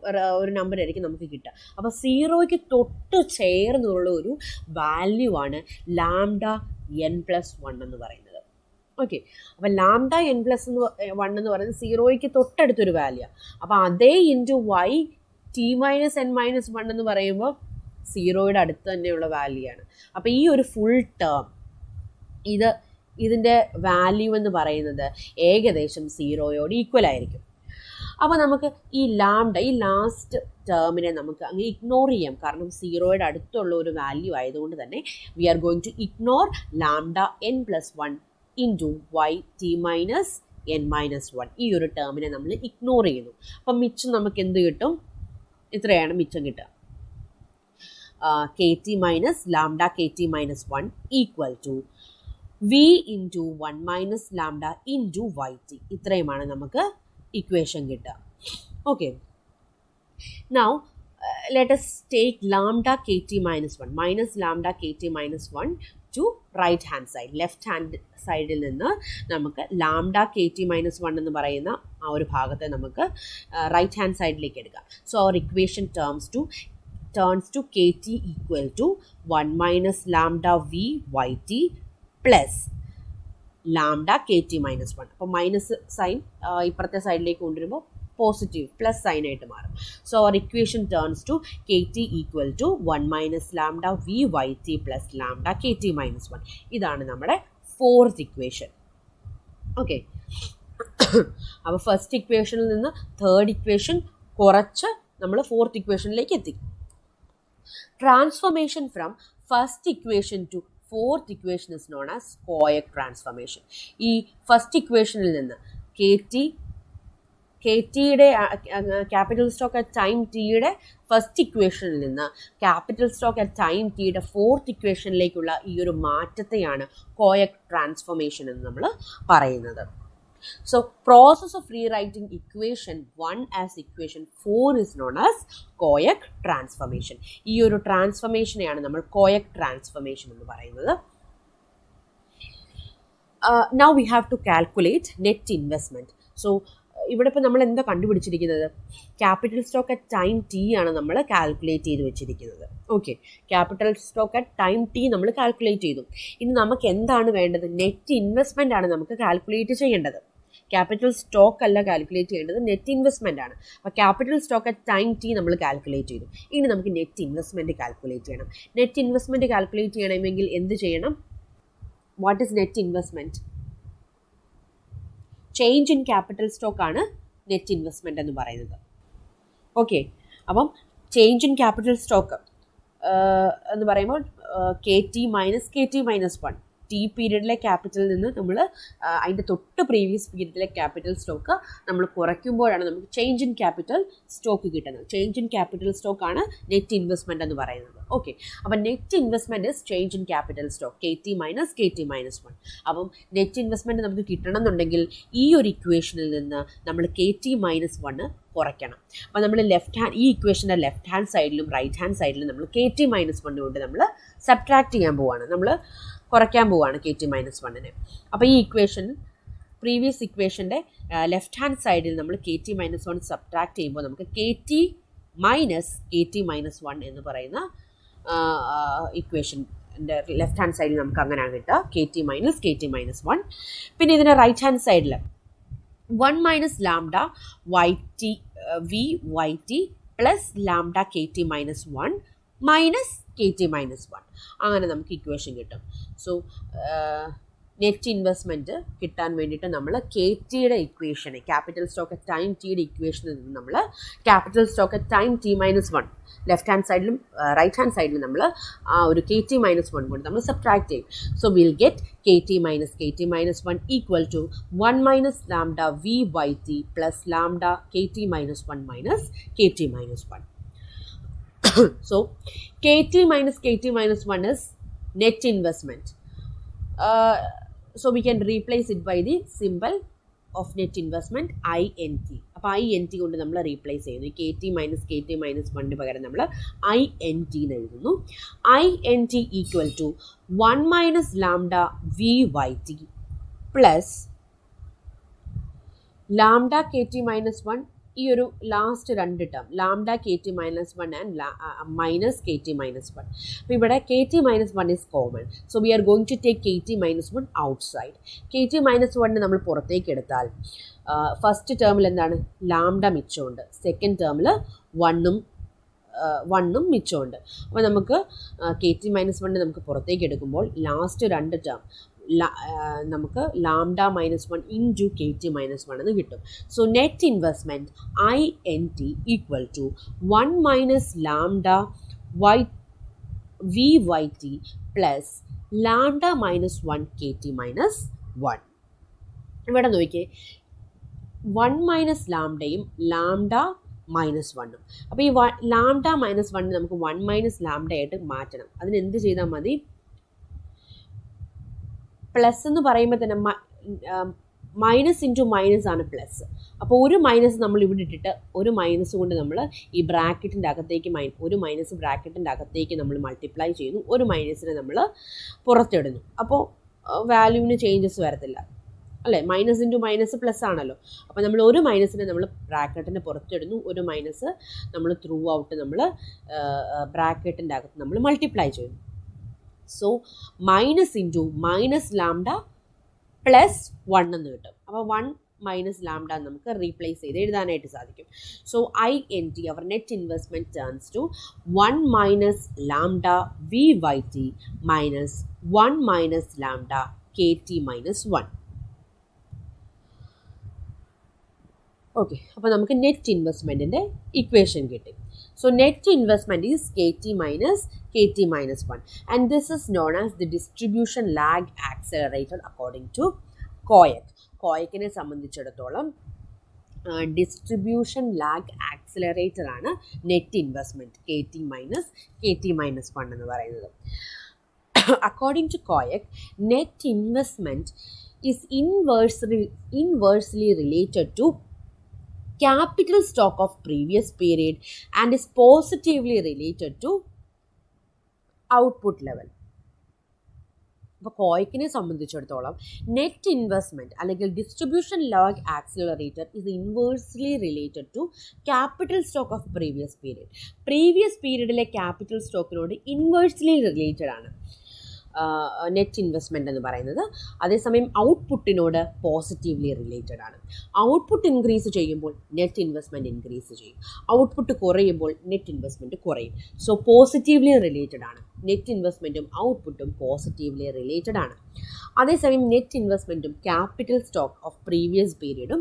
നമ്പർ ആയിരിക്കും നമുക്ക് കിട്ടുക. അപ്പോൾ 0യ്ക്ക് തൊട്ട് ചേർന്നുള്ള ഒരു വാല്യൂ ആണ് ലാംഡ എൻ പ്ലസ് 1 എന്ന് പറയുന്നത്. ഓക്കെ, അപ്പം ലാംഡ എൻ പ്ലസ് 1 എന്ന് പറയുന്നത് 0യ്ക്ക് തൊട്ടടുത്തൊരു വാല്യൂ. അപ്പോൾ അതേ into y T minus n minus 1 എന്ന് പറയുമ്പോൾ 0യുടെ അടുത്ത് തന്നെയുള്ള വാല്യൂ ആണ്. അപ്പോൾ ഈ ഒരു ഫുൾ ടേം ഇതിൻ്റെ വാല്യൂ എന്ന് പറയുന്നത് ഏകദേശം 0യോട് ഈക്വൽ ആയിരിക്കും. അപ്പോൾ നമുക്ക് ഈ ലാംഡ ഈ ലാസ്റ്റ് ടേമിനെ നമുക്ക് അങ്ങ് ഇഗ്നോർ ചെയ്യാം. കാരണം 0യുടെ അടുത്തുള്ള ഒരു വാല്യൂ ആയതുകൊണ്ട് തന്നെ we are going to ignore lambda N plus 1 into y T minus n minus 1. ഈ ഒരു ടേമിനെ നമ്മൾ ഇഗ്നോർ ചെയ്യുന്നു. അപ്പം മിച്ചം നമുക്ക് എന്ത് കിട്ടും? ഇത്രയാണ് മിച്ചം കിട്ടുക. K T minus lambda K T minus 1 equal to v into 1 minus lambda into y t. ഇത്രയുമാണ് നമുക്ക് ഇക്വേഷൻ കിട്ടുക. Okay, now let us take lambda kt minus 1 minus lambda kt minus 1 to right hand side. Left hand സൈഡിൽ നിന്ന് നമുക്ക് ലാംഡ കെ ടി മൈനസ് 1 എന്ന് പറയുന്ന ആ ഒരു ഭാഗത്തെ നമുക്ക് റൈറ്റ് ഹാൻഡ് സൈഡിലേക്ക് എടുക്കാം. So our equation turns to K T equal to 1 minus lambda V Y T plus lambda K T minus 1. അപ്പോൾ മൈനസ് സൈൻ ഇപ്പുറത്തെ സൈഡിലേക്ക് കൊണ്ടുവരുമ്പോൾ പോസിറ്റീവ് പ്ലസ് സൈൻ ആയിട്ട് മാറും. So our equation turns to K T equal to 1 minus lambda V Y T plus lambda K T minus 1. ഇതാണ് നമ്മുടെ ഫോർത്ത് ഇക്വേഷൻ. ഓക്കെ, അപ്പോൾ ഫസ്റ്റ് ഇക്വേഷനിൽ നിന്ന് തേർഡ് ഇക്വേഷൻ കുറച്ച് നമ്മൾ ഫോർത്ത് ഇക്വേഷനിലേക്ക് എത്തി. Transformation from first equation to fourth equation is known as Koyck transformation. ഈ ഫസ്റ്റ് ഇക്വേഷനിൽ നിന്ന് കെ ടിയുടെ ക്യാപിറ്റൽ സ്റ്റോക്ക് അറ്റ് ടൈം ടിയുടെ ഫസ്റ്റ് ഇക്വേഷനിൽ നിന്ന് ക്യാപിറ്റൽ സ്റ്റോക്ക് അറ്റ് ടൈം ടിയുടെ ഫോർത്ത് ഇക്വേഷനിലേക്കുള്ള ഈ ഒരു മാറ്റത്തെയാണ് കോയക് ട്രാൻസ്ഫോർമേഷൻ എന്ന് നമ്മൾ പറയുന്നത്. So process of rewriting equation 1 as equation 4 is known as Koyck transformation. ഈ ഒരു ട്രാൻസ്ഫോർമേഷനെയാണ് നമ്മൾ കോയക് ട്രാൻസ്ഫോർമേഷൻ എന്ന് പറയുന്നത്. Now we have to calculate net investment. So ഇവിടെ ഇപ്പോൾ നമ്മൾ എന്താ കണ്ടുപിടിച്ചിരിക്കുന്നത്? Capital stock at time T ആണ് നമ്മൾ കാൽക്കുലേറ്റ് ചെയ്ത് വെച്ചിരിക്കുന്നത്. Okay, capital stock at time T നമ്മൾ കാൽക്കുലേറ്റ് ചെയ്തു. ഇനി നമുക്ക് എന്താണ് വേണ്ടത്? നെറ്റ് ഇൻവെസ്റ്റ്മെൻ്റ് ആണ് നമുക്ക് കാൽക്കുലേറ്റ് ചെയ്യേണ്ടത്. ക്യാപിറ്റൽ സ്റ്റോക്ക് അല്ല കാൽക്കുലേറ്റ് ചെയ്യേണ്ടത്, നെറ്റ് ഇൻവെസ്റ്റ്മെൻ്റ് ആണ്. അപ്പോൾ capital stock at time T നമ്മൾ കാൽക്കുലേറ്റ് ചെയ്തു. ഇനി നമുക്ക് നെറ്റ് ഇൻവെസ്റ്റ്മെൻറ്റ് കാൽക്കുലേറ്റ് ചെയ്യണം. നെറ്റ് ഇൻവെസ്റ്റ്മെൻറ്റ് കാൽക്കുലേറ്റ് ചെയ്യണമെങ്കിൽ എന്ത് ചെയ്യണം? What is net investment? Change in capital stock ആണ് നെറ്റ് ഇൻവെസ്റ്റ്മെൻറ്റ് എന്ന് പറയുന്നത്. ഓക്കെ, അപ്പം ചേഞ്ച് ഇൻ ക്യാപിറ്റൽ സ്റ്റോക്ക് എന്ന് പറയുമ്പോൾ കെ ടി മൈനസ് 1 ടി പീരീഡിലെ ക്യാപിറ്റലിൽ നിന്ന് നമ്മൾ അതിൻ്റെ തൊട്ട് പ്രീവിയസ് പീരീഡിലെ ക്യാപിറ്റൽ സ്റ്റോക്ക് നമ്മൾ കുറയ്ക്കുമ്പോഴാണ് നമുക്ക് ചേഞ്ച് ഇൻ ക്യാപിറ്റൽ സ്റ്റോക്ക് കിട്ടുന്നത്. ചേഞ്ച് ഇൻ ക്യാപിറ്റൽ സ്റ്റോക്ക് ആണ് നെറ്റ് ഇൻവെസ്റ്റ്മെൻറ്റ് എന്ന് പറയുന്നത്. ഓക്കെ, അപ്പം net investment is change in capital stock KT minus KT minus 1. അപ്പം നെറ്റ് ഇൻവെസ്റ്റ്മെൻറ്റ് നമുക്ക് കിട്ടണം എന്നുണ്ടെങ്കിൽ ഈ ഒരു ഇക്വേഷനിൽ നിന്ന് നമ്മൾ KT മൈനസ് 1 കുറയ്ക്കണം. അപ്പോൾ നമ്മൾ ഈ ഇക്വേഷൻ്റെ ലെഫ്റ്റ് ഹാൻഡ് സൈഡിലും റൈറ്റ് ഹാൻഡ് സൈഡിലും നമ്മൾ KT മൈനസ് 1 കൊണ്ട് നമ്മൾ സബ്ട്രാക്ട് ചെയ്യാൻ പോവുകയാണ്, നമ്മൾ കുറയ്ക്കാൻ പോവുകയാണ് KT മൈനസ് 1. അപ്പോൾ ഈ പ്രീവിയസ് ഇക്വേഷൻ്റെ ലെഫ്റ്റ് ഹാൻഡ് സൈഡിൽ നമ്മൾ KT മൈനസ് 1 സബ്ട്രാക്ട് ചെയ്യുമ്പോൾ നമുക്ക് KT മൈനസ് 1 എന്ന് പറയുന്ന ഇക്വേഷൻ്റെ ലെഫ്റ്റ് ഹാൻഡ് സൈഡിൽ നമുക്ക് അങ്ങനെയാണ് കിട്ടുക, KT മൈനസ് 1. പിന്നെ ഇതിൻ്റെ റൈറ്റ് ഹാൻഡ് സൈഡിൽ 1 minus lambda VYT plus lambda KT minus 1 minus KT minus 1, അങ്ങനെ നമുക്ക് ഇക്വേഷൻ കിട്ടും. സോ നെറ്റ് ഇൻവെസ്റ്റ്മെൻറ്റ് കിട്ടാൻ വേണ്ടിയിട്ട് നമ്മൾ KTയുടെ ഇക്വേഷനെ, ക്യാപിറ്റൽ സ്റ്റോക്ക് അറ്റ് ടൈം Tയുടെ ഇക്വേഷനിൽ നിന്ന് നമ്മൾ capital stock at time T minus 1 left hand സൈഡിലും റൈറ്റ് ഹാൻഡ് സൈഡിലും നമ്മൾ ആ ഒരു KT മൈനസ് 1 കൊണ്ട് നമ്മൾ സബ്ട്രാക്ട് ചെയ്യും. So will get KT minus 1 equal to 1 minus lambda VYT plus lambda KT minus 1 minus KT minus 1. So KT minus 1 is net investment. So we can replace it by the symbol of net investment INT. അപ്പോൾ INT കൊണ്ട് നമ്മൾ റീപ്ലേസ് ചെയ്യുന്നു. KT മൈനസ് 1 പകരം നമ്മൾ INT എന്ന് എഴുതുന്നു. INT equal to 1 minus lambda VYT plus lambda KT minus 1, ഈ ഒരു ലാസ്റ്റ് രണ്ട് term lambda KT minus 1 and minus KT minus 1. അപ്പോൾ ഇവിടെ KT minus 1 is common. So we are going to take KT minus 1 outside. KT minus 1 നമ്മൾ പുറത്തേക്ക് എടുത്താൽ ഫസ്റ്റ് ടേമിൽ എന്താണ്, ലാംഡ മിച്ചമുണ്ട്, സെക്കൻഡ് ടേമിൽ 1ഉം മിച്ചമുണ്ട്. അപ്പോൾ നമുക്ക് KT മൈനസ് 1 നമുക്ക് പുറത്തേക്ക് എടുക്കുമ്പോൾ ലാസ്റ്റ് രണ്ട് ടേം നമുക്ക് lambda minus 1 into KT minus 1 എന്ന് കിട്ടും. So net investment INT equal to 1 minus lambda VYT plus lambda minus 1 KT minus 1. ഇവിടെ നോക്കിയേ, 1 മൈനസ് ലാംഡയും ലാംഡ മൈനസ് 1ഉം. അപ്പോൾ ഈ ലാംഡ മൈനസ് 1 നമുക്ക് 1 മൈനസ് ലാംഡ ആയിട്ട് മാറ്റണം. അതിന് എന്ത് ചെയ്താൽ മതി, പ്ലസ് എന്ന് പറയുമ്പോൾ തന്നെ മൈനസ് ഇൻറ്റു മൈനസ് ആണ് പ്ലസ്. അപ്പോൾ ഒരു മൈനസ് നമ്മൾ ഇവിടെ ഇട്ടിട്ട് ഒരു മൈനസ് കൊണ്ട് നമ്മൾ ഈ ബ്രാക്കറ്റിൻ്റെ അകത്തേക്ക് ഒരു മൈനസ് ബ്രാക്കറ്റിൻ്റെ അകത്തേക്ക് നമ്മൾ മൾട്ടിപ്ലൈ ചെയ്യുന്നു, ഒരു മൈനസിനെ നമ്മൾ പുറത്തിടുന്നു. അപ്പോൾ വാല്യൂവിന് ചേഞ്ചസ് വരത്തില്ല അല്ലേ, മൈനസ് ഇൻറ്റു മൈനസ് പ്ലസ് ആണല്ലോ. അപ്പോൾ നമ്മൾ ഒരു മൈനസിനെ നമ്മൾ ബ്രാക്കറ്റിൻ്റെ പുറത്തിടുന്നു, ഒരു മൈനസ് നമ്മൾ ത്രൂ ഔട്ട് നമ്മൾ ബ്രാക്കറ്റിൻ്റെ അകത്ത് നമ്മൾ മൾട്ടിപ്ലൈ ചെയ്യുന്നു. So minus into minus lambda plus 1 എന്ന് കിട്ടും. അപ്പോൾ 1 മൈനസ് ലാംഡ നമുക്ക് റീപ്ലേസ് ചെയ്ത് എഴുതാനായിട്ട് സാധിക്കും. So INT, our net investment turns to 1 minus lambda VYT minus 1 minus lambda KT minus 1. Okay, അപ്പോൾ നമുക്ക് നെറ്റ് ഇൻവെസ്റ്റ്മെൻറ്റിൻ്റെ ഇക്വേഷൻ കിട്ടി. So net investment is KT minus 1, and this is known as the distribution lag accelerator according to COIC. COIC-നെ സംബന്ധിച്ചിടത്തോളം ഡിസ്ട്രിബ്യൂഷൻ ലാഗ് ആക്സിലറേറ്റർ ആണ് നെറ്റ് ഇൻവെസ്റ്റ്മെൻറ്റ് KT മൈനസ് 1 എന്ന് പറയുന്നത്. According to COIC, net investment is inversely related to capital stock of previous period and is positively related to output level. അപ്പോൾ കോയിക്കിനെ സംബന്ധിച്ചിടത്തോളം നെറ്റ് ഇൻവെസ്റ്റ്മെൻറ്റ് അല്ലെങ്കിൽ distribution lag accelerator is inversely related to capital stock of previous പീരീഡിലെ ക്യാപിറ്റൽ സ്റ്റോക്കിനോട് ഇൻവേഴ്സ്ലി റിലേറ്റഡ് ആണ് നെറ്റ് ഇൻവെസ്റ്റ്മെൻറ്റ് എന്ന് പറയുന്നത്. അതേസമയം ഔട്ട്പുട്ടിനോട് പോസിറ്റീവ്ലി റിലേറ്റഡ് ആണ്. ഔട്ട്പുട്ട് ഇൻക്രീസ് ചെയ്യുമ്പോൾ നെറ്റ് ഇൻവെസ്റ്റ്മെൻറ്റ് ഇൻക്രീസ് ചെയ്യും, ഔട്ട്പുട്ട് കുറയുമ്പോൾ നെറ്റ് ഇൻവെസ്റ്റ്മെൻറ്റ് കുറയും. സോ പോസിറ്റീവ്ലി റിലേറ്റഡ് ആണ്, നെറ്റ് ഇൻവെസ്റ്റ്മെൻറ്റും ഔട്ട്പുട്ടും പോസിറ്റീവ്ലി റിലേറ്റഡ് ആണ്. അതേസമയം നെറ്റ് ഇൻവെസ്റ്റ്മെൻറ്റും ക്യാപിറ്റൽ സ്റ്റോക്ക് ഓഫ് പ്രീവിയസ് പീരീഡും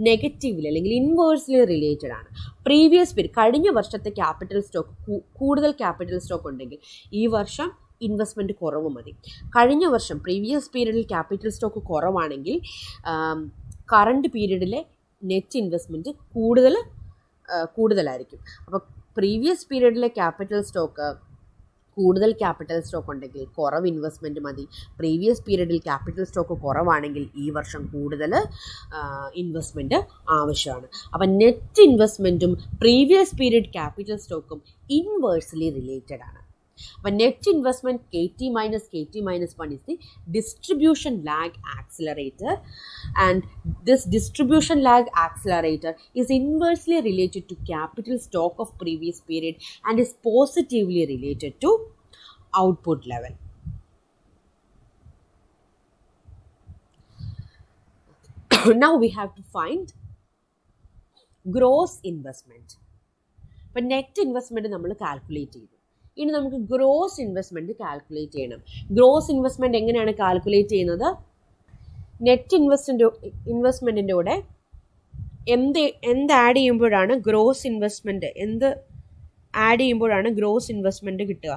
നെഗറ്റീവ്ലി അല്ലെങ്കിൽ ഇൻവേഴ്സ്ലി റിലേറ്റഡ് ആണ്. പ്രീവിയസ് പീരീഡ്, കഴിഞ്ഞ വർഷത്തെ ക്യാപിറ്റൽ സ്റ്റോക്ക് കൂടുതൽ ക്യാപിറ്റൽ സ്റ്റോക്ക് ഉണ്ടെങ്കിൽ ഈ വർഷം ഇൻവെസ്റ്റ്മെൻറ്റ് കുറവ് മതി. കഴിഞ്ഞ വർഷം പ്രീവിയസ് പീരീഡിൽ ക്യാപിറ്റൽ സ്റ്റോക്ക് കുറവാണെങ്കിൽ കറണ്ട് പീരീഡിലെ നെറ്റ് ഇൻവെസ്റ്റ്മെൻറ്റ് കൂടുതലായിരിക്കും. അപ്പോൾ പ്രീവിയസ് പീരീഡിലെ ക്യാപിറ്റൽ സ്റ്റോക്ക് കൂടുതൽ ക്യാപിറ്റൽ സ്റ്റോക്ക് ഉണ്ടെങ്കിൽ കുറവ് ഇൻവെസ്റ്റ്മെൻറ്റ് മതി. പ്രീവിയസ് പീരീഡിൽ ക്യാപിറ്റൽ സ്റ്റോക്ക് കുറവാണെങ്കിൽ ഈ വർഷം കൂടുതൽ ഇൻവെസ്റ്റ്മെൻറ്റ് ആവശ്യമാണ്. അപ്പം നെറ്റ് ഇൻവെസ്റ്റ്മെൻറ്റും പ്രീവിയസ് പീരീഡ് ക്യാപിറ്റൽ സ്റ്റോക്കും ഇൻവേഴ്സ്ലി റിലേറ്റഡ് ആണ്. But net investment KT minus 1 is the distribution lag accelerator, and this distribution lag accelerator is inversely related to capital stock of previous period and is positively related to output level. Now we have to find gross investment. But net investment നമ്മൾ കാൽക്കുലേറ്റ് ചെയ്തു. ഇനി നമുക്ക് ഗ്രോസ് ഇൻവെസ്റ്റ്മെൻറ്റ് കാൽക്കുലേറ്റ് ചെയ്യണം. ഗ്രോസ് ഇൻവെസ്റ്റ്മെൻറ്റ് എങ്ങനെയാണ് കാൽക്കുലേറ്റ് ചെയ്യുന്നത്? നെറ്റ് ഇൻവെസ്റ്റ്മെൻറ്റിൻ്റെ കൂടെ എന്ത് ആഡ് ചെയ്യുമ്പോഴാണ് ഗ്രോസ് ഇൻവെസ്റ്റ്മെൻറ്റ് കിട്ടുക?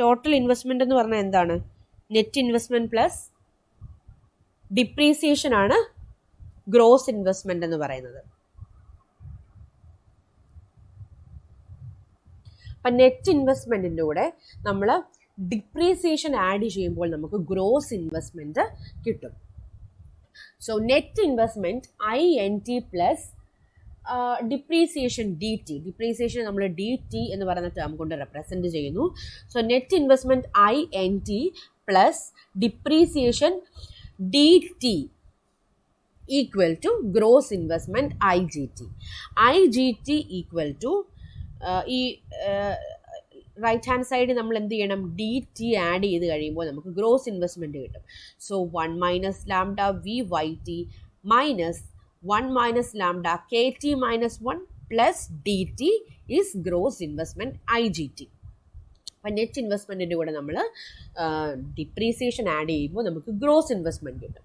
ടോട്ടൽ ഇൻവെസ്റ്റ്മെൻറ്റ് എന്ന് പറഞ്ഞാൽ എന്താണ്? നെറ്റ് ഇൻവെസ്റ്റ്മെൻറ്റ് പ്ലസ് ഡിപ്രീസിയേഷൻ ആണ് ഗ്രോസ് ഇൻവെസ്റ്റ്മെൻറ്റ് എന്ന് പറയുന്നത്. അപ്പം നെറ്റ് ഇൻവെസ്റ്റ്മെൻറ്റിൻ്റെ കൂടെ നമ്മൾ ഡിപ്രീസിയേഷൻ ആഡ് ചെയ്യുമ്പോൾ നമുക്ക് ഗ്രോസ് ഇൻവെസ്റ്റ്മെൻറ്റ് കിട്ടും. So net investment INT plus depreciation DT. Depreciation നമ്മൾ DT എന്ന് പറയുന്ന ടേം കൊണ്ട് റെപ്രസെൻറ്റ് ചെയ്യുന്നു. So net investment INT plus depreciation DT equal to gross investment IGT equal to ഈ റൈറ്റ് ഹാൻഡ് സൈഡിൽ നമ്മൾ എന്ത് ചെയ്യണം? DT ആഡ് ചെയ്ത് കഴിയുമ്പോൾ നമുക്ക് ഗ്രോസ് ഇൻവെസ്റ്റ്മെൻറ്റ് കിട്ടും. So 1 minus lambda VYT minus 1 minus lambda KT minus 1 plus DT is gross investment IGT. അപ്പം നെറ്റ് ഇൻവെസ്റ്റ്മെൻറ്റിൻ്റെ കൂടെ നമ്മൾ ഡിപ്രീസിയേഷൻ ആഡ് ചെയ്യുമ്പോൾ നമുക്ക് ഗ്രോസ് ഇൻവെസ്റ്റ്മെൻറ്റ് കിട്ടും.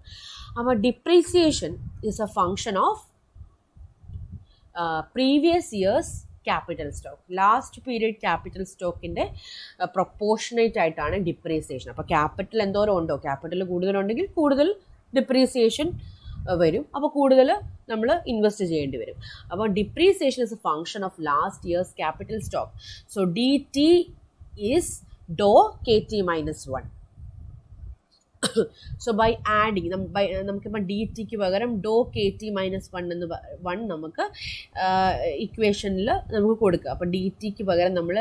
അപ്പോൾ depreciation is a function of previous years capital stock. Last period capital സ്റ്റോക്കിൻ്റെ പ്രൊപ്പോർഷനേറ്റ് ആയിട്ടാണ് ഡിപ്രീസിയേഷൻ. അപ്പോൾ ക്യാപിറ്റൽ എന്തോരം ഉണ്ടോ, ക്യാപിറ്റൽ കൂടുതലുണ്ടെങ്കിൽ കൂടുതൽ ഡിപ്രീസിയേഷൻ വരും. അപ്പോൾ കൂടുതൽ നമ്മൾ ഇൻവെസ്റ്റ് ചെയ്യേണ്ടി വരും. അപ്പോൾ depreciation is a function of last years capital stock. So DT is ഡോ KT minus 1. So by adding നമുക്കിപ്പോൾ DTക്ക് പകരം ഡോ KT മൈനസ് 1 നമുക്ക് ഇക്വേഷനിൽ നമുക്ക് കൊടുക്കുക. അപ്പോൾ DTക്ക് പകരം നമ്മൾ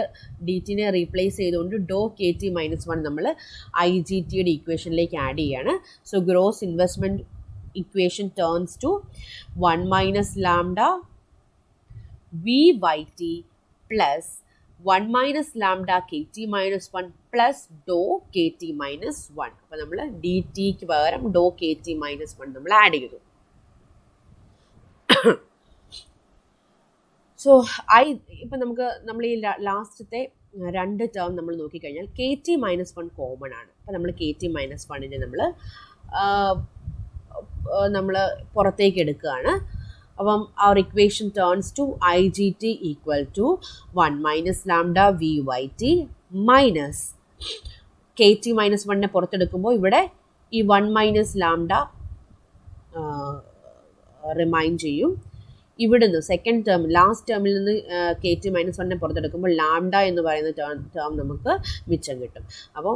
DTനെ റീപ്ലേസ് ചെയ്തുകൊണ്ട് ഡോ KT മൈനസ് 1 നമ്മൾ IGTയുടെ ഇക്വേഷനിലേക്ക് ആഡ് ചെയ്യാണ്. So gross investment equation turns to 1 minus lambda VYT plus 1 minus lambda KT minus 1 plus ഡോ KT മൈനസ് 1. അപ്പോൾ നമ്മൾ DTക്ക് പകരം ഡോ KT മൈനസ് 1 നമ്മൾ ആഡ് ചെയ്തു. സോ ഇപ്പം നമ്മൾ ഈ ലാസ്റ്റത്തെ 2 ടേം നമ്മൾ നോക്കിക്കഴിഞ്ഞാൽ KT മൈനസ് 1 കോമൺ ആണ്. അപ്പോൾ നമ്മൾ KT മൈനസ് 1നെ നമ്മൾ പുറത്തേക്ക് എടുക്കുകയാണ്. അപ്പം our equation turns to IGT equal to 1 minus lambda VYT minus KT minus 1നെ പുറത്തെടുക്കുമ്പോൾ ഇവിടെ ഈ 1 minus lambda റിമൈൻ ചെയ്യും. ഇവിടുന്ന് സെക്കൻഡ് ടേം ലാസ്റ്റ് ടേമിൽ നിന്ന് KT മൈനസ് 1നെ പുറത്തെടുക്കുമ്പോൾ ലാംഡ എന്ന് പറയുന്ന ടേം നമുക്ക് മിച്ചം കിട്ടും. അപ്പോൾ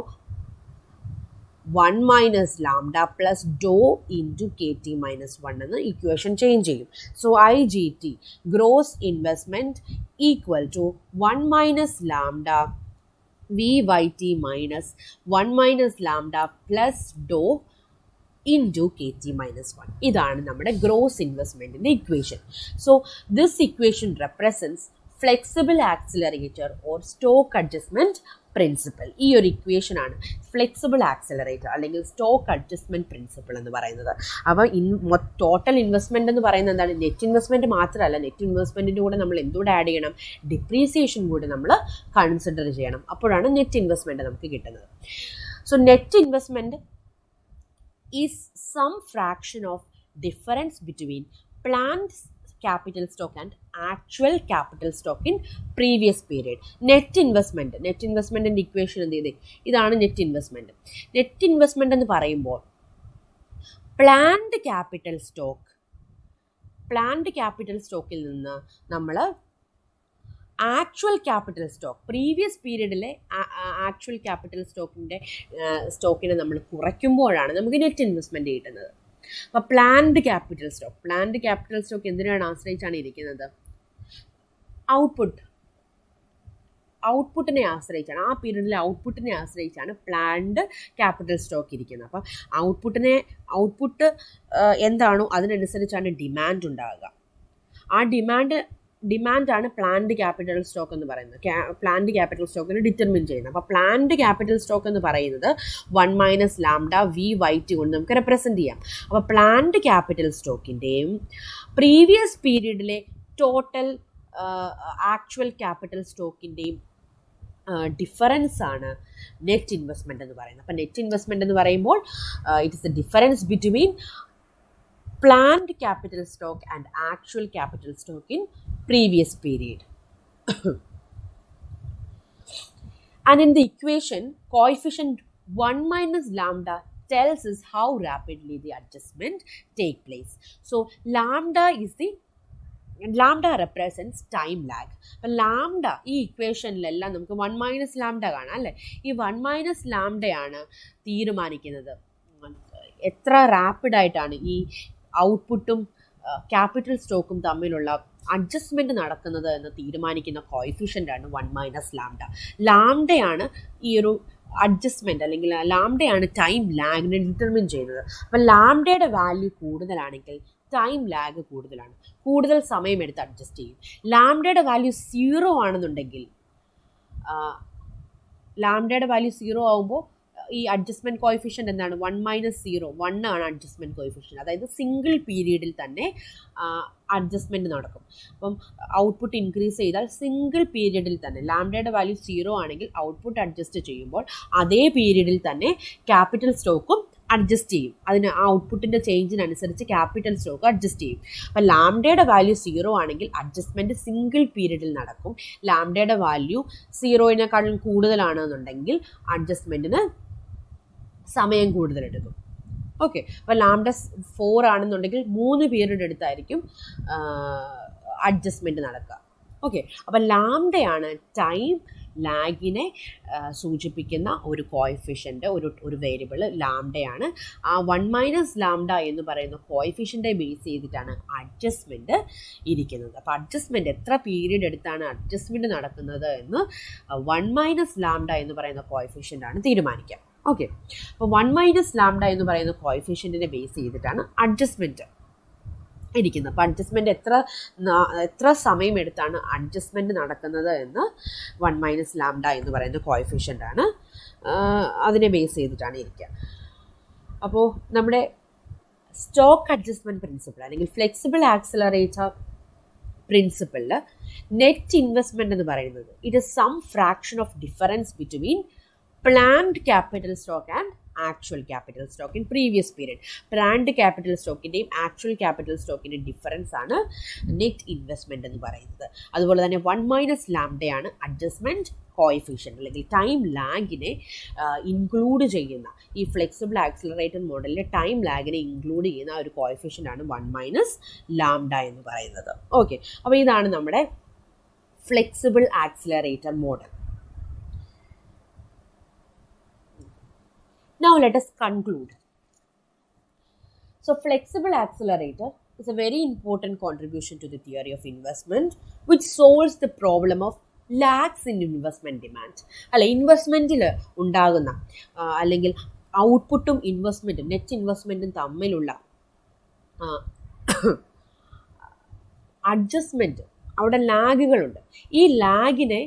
1 മൈനസ് ലാംഡ പ്ലസ് ഡോ ഇൻറ്റു KT മൈനസ് 1 എന്ന് ഇക്വേഷൻ ചേഞ്ച് ചെയ്യും. So IGT gross investment equal to 1 minus lambda VYT minus 1 minus lambda plus ഡോ ഇൻറ്റു KT മൈനസ് 1. ഇതാണ് നമ്മുടെ ഗ്രോസ് ഇൻവെസ്റ്റ്മെൻറ്റിൻ്റെ equation. So this equation represents flexible accelerator or stock adjustment principle. ഈ ഒരു ഇക്വേഷനാണ് ഫ്ലെക്സിബിൾ ആക്സിലറേറ്റർ അല്ലെങ്കിൽ സ്റ്റോക്ക് അഡ്ജസ്റ്റ്മെൻറ്റ് പ്രിൻസിപ്പിൾ എന്ന് പറയുന്നത്. അപ്പോൾ ടോട്ടൽ ഇൻവെസ്റ്റ്മെൻറ്റ് എന്ന് പറയുന്നത് എന്താണ്? നെറ്റ് ഇൻവെസ്റ്റ്മെൻറ്റ് മാത്രമല്ല, നെറ്റ് ഇൻവെസ്റ്റ്മെൻറ്റിൻ്റെ കൂടെ നമ്മൾ എന്തുകൂടെ ആഡ് ചെയ്യണം? ഡിപ്രീസിയേഷൻ കൂടെ നമ്മൾ കൺസിഡർ ചെയ്യണം. അപ്പോഴാണ് നെറ്റ് ഇൻവെസ്റ്റ്മെൻറ്റ് നമുക്ക് കിട്ടുന്നത്. So net investment is some fraction of difference between planned capital stock and actual capital stock in previous period. നെറ്റ് ഇൻവെസ്റ്റ്മെൻറ്റിൻ്റെ ഇക്വേഷൻ എന്ത് ചെയ്തേ? ഇതാണ് നെറ്റ് ഇൻവെസ്റ്റ്മെൻറ്റ്. നെറ്റ് ഇൻവെസ്റ്റ്മെൻറ്റ് എന്ന് പറയുമ്പോൾ പ്ലാൻഡ് ക്യാപിറ്റൽ സ്റ്റോക്കിൽ നിന്ന് നമ്മൾ ആക്ച്വൽ ക്യാപിറ്റൽ സ്റ്റോക്ക്, പ്രീവിയസ് പീരീഡിലെ ആക്ച്വൽ ക്യാപിറ്റൽ സ്റ്റോക്കിനെ നമ്മൾ കുറയ്ക്കുമ്പോഴാണ് നമുക്ക് നെറ്റ് ഇൻവെസ്റ്റ്മെൻറ്റ് കിട്ടുന്നത്. അപ്പോൾ പ്ലാൻഡ് ക്യാപിറ്റൽ സ്റ്റോക്ക് എന്തിനാണ് ആശ്രയിച്ചാണ് ഇരിക്കുന്നത്? ഔട്ട്പുട്ടിനെ ആശ്രയിച്ചാണ്, ആ പീരീഡിലെ ഔട്ട്പുട്ടിനെ ആശ്രയിച്ചാണ് പ്ലാൻഡ് ക്യാപിറ്റൽ സ്റ്റോക്ക് ഇരിക്കുന്നത്. അപ്പം ഔട്ട്പുട്ട് എന്താണോ അതിനനുസരിച്ചാണ് ഡിമാൻഡ് ഉണ്ടാകുക. ആ ഡിമാൻഡാണ് പ്ലാൻഡ് ക്യാപിറ്റൽ സ്റ്റോക്ക് എന്ന് പറയുന്നത്. പ്ലാൻഡ് ക്യാപിറ്റൽ സ്റ്റോക്കിനെ ഡിറ്റർമിൻ ചെയ്യുന്നത്. അപ്പോൾ പ്ലാൻഡ് ക്യാപിറ്റൽ സ്റ്റോക്ക് എന്ന് പറയുന്നത് 1 - λ VYT കൊണ്ട് നമുക്ക് റെപ്രസെൻറ്റ് ചെയ്യാം. അപ്പോൾ പ്ലാൻഡ് ക്യാപിറ്റൽ സ്റ്റോക്കിൻ്റെയും പ്രീവിയസ് പീരീഡിലെ ടോട്ടൽ ആക്ച്വൽ ക്യാപിറ്റൽ സ്റ്റോക്കിൻ്റെയും ഡിഫറൻസ് ആണ് നെറ്റ് ഇൻവെസ്റ്റ്മെൻറ്റ് എന്ന് പറയുന്നത്. അപ്പോൾ നെറ്റ് ഇൻവെസ്റ്റ്മെൻറ്റ് എന്ന് പറയുമ്പോൾ it is the difference between planned capital stock and actual capital stock in previous period. And in the equation, coefficient 1 - λ tells us how rapidly the adjustment take place. So lambda represents time lag. അപ്പോൾ ലാംഡ ഈ ഇക്വേഷനിലെല്ലാം നമുക്ക് 1 - λ കാണാം അല്ലേ? ഈ 1 - λ തീരുമാനിക്കുന്നത് എത്ര റാപ്പിഡായിട്ടാണ് ഈ ഔട്ട്പുട്ടും ക്യാപിറ്റൽ സ്റ്റോക്കും തമ്മിലുള്ള അഡ്ജസ്റ്റ്മെൻറ്റ് നടക്കുന്നത് എന്ന് തീരുമാനിക്കുന്ന കോയിഫിഷ്യൻ്റാണ് 1 - λ. ലാംഡയാണ് ഈ ഒരു അഡ്ജസ്റ്റ്മെൻറ്റ്, അല്ലെങ്കിൽ ലാംഡയാണ് ടൈം ലാഗിനെ ഡിറ്റർമിൻ ചെയ്യുന്നത്. അപ്പം ലാംഡയുടെ വാല്യൂ കൂടുതലാണെങ്കിൽ ടൈം ലാഗ് കൂടുതലാണ്, കൂടുതൽ സമയമെടുത്ത് അഡ്ജസ്റ്റ് ചെയ്യും. ലാംഡയുടെ വാല്യൂ 0 ആണെന്നുണ്ടെങ്കിൽ, ലാംഡയുടെ വാല്യൂ 0 ആകുമ്പോൾ ഈ അഡ്ജസ്റ്റ്മെൻറ്റ് കോയിഫിഷ്യൻ്റ് എന്താണ്? 1 - 0 1 ആണ് അഡ്ജസ്റ്റ്മെൻറ്റ് കോയിഫിഷ്യൻ്റ്. അതായത് സിംഗിൾ പീരീഡിൽ തന്നെ അഡ്ജസ്റ്റ്മെൻറ്റ് നടക്കും. അപ്പം ഔട്ട്പുട്ട് ഇൻക്രീസ് ചെയ്താൽ സിംഗിൾ പീരീഡിൽ തന്നെ ലാംഡയുടെ വാല്യൂ 0 ആണെങ്കിൽ ഔട്ട്പുട്ട് അഡ്ജസ്റ്റ് ചെയ്യുമ്പോൾ അതേ പീരീഡിൽ തന്നെ ക്യാപിറ്റൽ സ്റ്റോക്കും അഡ്ജസ്റ്റ് ചെയ്യും. അതിന് ആ ഔട്ട്പുട്ടിൻ്റെ ചേഞ്ചിനനുസരിച്ച് ക്യാപിറ്റൽ സ്റ്റോക്ക് അഡ്ജസ്റ്റ് ചെയ്യും. അപ്പം ലാംഡയുടെ വാല്യൂ 0 ആണെങ്കിൽ അഡ്ജസ്റ്റ്മെൻറ്റ് സിംഗിൾ പീരീഡിൽ നടക്കും. ലാംഡയുടെ വാല്യൂ 0-നേക്കാളും കൂടുതലാണെന്നുണ്ടെങ്കിൽ അഡ്ജസ്റ്റ്മെൻറ്റിന് സമയം കൂടുതലെടുക്കും. ഓക്കെ, അപ്പോൾ ലാംഡ 4 ആണെന്നുണ്ടെങ്കിൽ 3 പീരീഡ് എടുത്തായിരിക്കും അഡ്ജസ്റ്റ്മെൻറ്റ് നടക്കുക. ഓക്കെ, അപ്പോൾ ലാംഡയാണ് ടൈം ലാഗിനെ സൂചിപ്പിക്കുന്ന ഒരു കോയിഫിഷ്യൻ്റ്, ഒരു വേരിയബിൾ ലാംഡയാണ്. ആ 1 - λ എന്ന് പറയുന്ന കോയിഫിഷ്യൻ്റെ ബേസ് ചെയ്തിട്ടാണ് അഡ്ജസ്റ്റ്മെൻറ്റ് ഇരിക്കുന്നത്. അപ്പോൾ അഡ്ജസ്റ്റ്മെൻറ്റ് എത്ര പീരീഡ് എടുത്താണ് അഡ്ജസ്റ്റ്മെൻറ്റ് നടക്കുന്നത് എന്ന് 1 - λ എന്ന് പറയുന്ന കോയിഫിഷ്യൻ്റാണ് തീരുമാനിക്കുക. ഓക്കെ, അപ്പോൾ 1 - λ എന്ന് പറയുന്ന കോയിഫിഷ്യൻറ്റിനെ ബേസ് ചെയ്തിട്ടാണ് അഡ്ജസ്റ്റ്മെൻറ്റ് ഇരിക്കുന്നത്. അപ്പോൾ അഡ്ജസ്റ്റ്മെൻറ്റ് എത്ര സമയം എടുത്താണ് അഡ്ജസ്റ്റ്മെൻറ്റ് നടക്കുന്നത് എന്ന് 1 - λ എന്ന് പറയുന്ന കോയിഫിഷ്യൻ്റാണ്, അതിനെ ബേസ് ചെയ്തിട്ടാണ് ഇരിക്കുക. അപ്പോൾ നമ്മുടെ സ്റ്റോക്ക് അഡ്ജസ്റ്റ്മെൻറ്റ് പ്രിൻസിപ്പിൾ അല്ലെങ്കിൽ ഫ്ലെക്സിബിൾ ആക്സിലറേറ്റർ പ്രിൻസിപ്പിളിൽ നെറ്റ് ഇൻവെസ്റ്റ്മെൻറ്റ് എന്ന് പറയുന്നത് it is some fraction of difference between planned capital stock and actual capital stock in previous period. planned capital stockൻ്റെയും ആക്ച്വൽ ക്യാപിറ്റൽ സ്റ്റോക്കിൻ്റെയും ഡിഫറൻസ് ആണ് നെറ്റ് ഇൻവെസ്റ്റ്മെൻറ്റ് എന്ന് പറയുന്നത്. അതുപോലെ തന്നെ 1 - λ അഡ്ജസ്റ്റ്മെൻറ്റ് കോയിഫിഷ്യൻ്റ് അല്ലെങ്കിൽ ടൈം ലാഗിനെ ഇൻക്ലൂഡ് ചെയ്യുന്ന, ഈ ഫ്ലെക്സിബിൾ ആക്സിലറേറ്റർ മോഡലിലെ ടൈം ലാഗിനെ ഇൻക്ലൂഡ് ചെയ്യുന്ന ഒരു കോയിഫിഷ്യൻ്റാണ് 1 - λ എന്ന് പറയുന്നത്. ഓക്കെ, അപ്പോൾ ഇതാണ് നമ്മുടെ flexible accelerator model. Now let us conclude. So flexible accelerator is a very important contribution to the theory of investment, which solves the problem of lags in investment demand. അല്ല, ഇൻവെസ്റ്റ്മെൻറ്റിൽ ഉണ്ടാകുന്ന അല്ലെങ്കിൽ ഔട്ട്പുട്ടും ഇൻവെസ്റ്റ്മെൻറ്റും നെറ്റ് ഇൻവെസ്റ്റ്മെൻറ്റും തമ്മിലുള്ള അഡ്ജസ്റ്റ്മെൻറ്റ്, അവിടെ ലാഗുകളുണ്ട്. ഈ ലാഗിനെ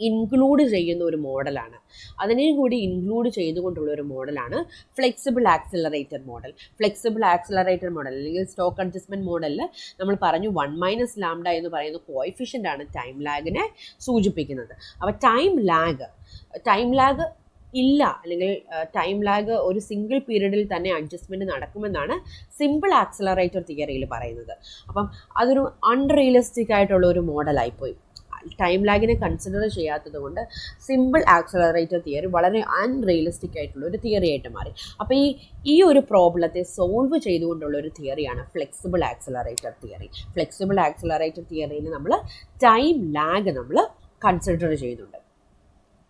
ഇൻക്ലൂഡ് ചെയ്യുന്ന ഒരു മോഡലാണ്, അതിനെയും കൂടി ഇൻക്ലൂഡ് ചെയ്തുകൊണ്ടുള്ള ഒരു മോഡലാണ് flexible accelerator model. Flexible accelerator model അല്ലെങ്കിൽ സ്റ്റോക്ക് അഡ്ജസ്റ്റ്മെൻറ്റ് മോഡലിൽ നമ്മൾ പറഞ്ഞു 1 - λ എന്ന് പറയുന്ന കോയിഫിഷ്യൻ്റാണ് ടൈം ലാഗിനെ സൂചിപ്പിക്കുന്നത്. അപ്പോൾ ടൈം ലാഗ് ഇല്ല, അല്ലെങ്കിൽ ടൈം ലാഗ് ഒരു സിംഗിൾ പീരീഡിൽ തന്നെ അഡ്ജസ്റ്റ്മെൻറ്റ് നടക്കുമെന്നാണ് സിമ്പിൾ ആക്സിലറേറ്റർ തിയറിയിൽ പറയുന്നത്. അപ്പം അതൊരു അൺറിയലിസ്റ്റിക് ആയിട്ടുള്ള ഒരു മോഡലായിപ്പോയി. ടൈം ലാഗിനെ കൺസിഡർ ചെയ്യാത്തത് കൊണ്ട് സിമ്പിൾ ആക്സലറേറ്റർ തിയറി വളരെ അൺറിയലിസ്റ്റിക് ആയിട്ടുള്ള ഒരു തിയറി ആയിട്ട് മാറി. അപ്പോൾ ഈ ഒരു പ്രോബ്ലത്തെ സോൾവ് ചെയ്തുകൊണ്ടുള്ള ഒരു തിയറിയാണ് flexible accelerator theory. Flexible accelerator തിയറിയിൽ നമ്മൾ ടൈം ലാഗ് നമ്മൾ കൺസിഡർ ചെയ്യുന്നുണ്ട്.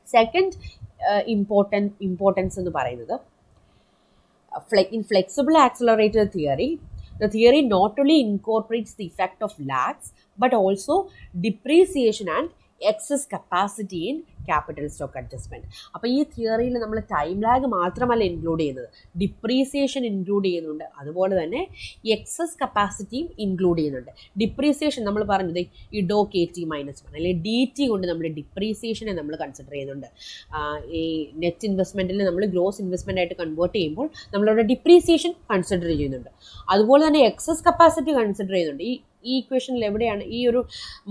സെക്കൻഡ് ഇമ്പോർട്ടൻസ് എന്ന് പറയുന്നത്, in flexible accelerator theory, the theory not only incorporates the effect of lags but also depreciation and excess capacity in capital stock adjustment. അപ്പോൾ ഈ തിയറിയിൽ നമ്മൾ ടൈം ലാഗ് മാത്രമല്ല ഇൻക്ലൂഡ് ചെയ്യുന്നത്, ഡിപ്രീസിയേഷൻ ഇൻക്ലൂഡ് ചെയ്യുന്നുണ്ട്, അതുപോലെ തന്നെ എക്സസ് കപ്പാസിറ്റിയും ഇൻക്ലൂഡ് ചെയ്യുന്നുണ്ട്. ഡിപ്രീസിയേഷൻ നമ്മൾ പറഞ്ഞത് ഈ ഡോ KT - 1 അല്ലെങ്കിൽ DT കൊണ്ട് നമ്മൾ ഡിപ്രീസിയേഷനെ നമ്മൾ കൺസിഡർ ചെയ്യുന്നുണ്ട്. ഈ നെറ്റ് ഇൻവെസ്റ്റ്മെൻറ്റിൽ നമ്മൾ ഗ്രോസ് ഇൻവെസ്റ്റ്മെൻ്റ് ആയിട്ട് കൺവേർട്ട് ചെയ്യുമ്പോൾ നമ്മളവിടെ ഡിപ്രീസിയേഷൻ കൺസിഡർ ചെയ്യുന്നുണ്ട്. അതുപോലെ തന്നെ എക്സസ് കപ്പാസിറ്റി കൺസിഡർ ചെയ്യുന്നുണ്ട്. ഈ ഇക്വേഷനിൽ എവിടെയാണ്, ഈ ഒരു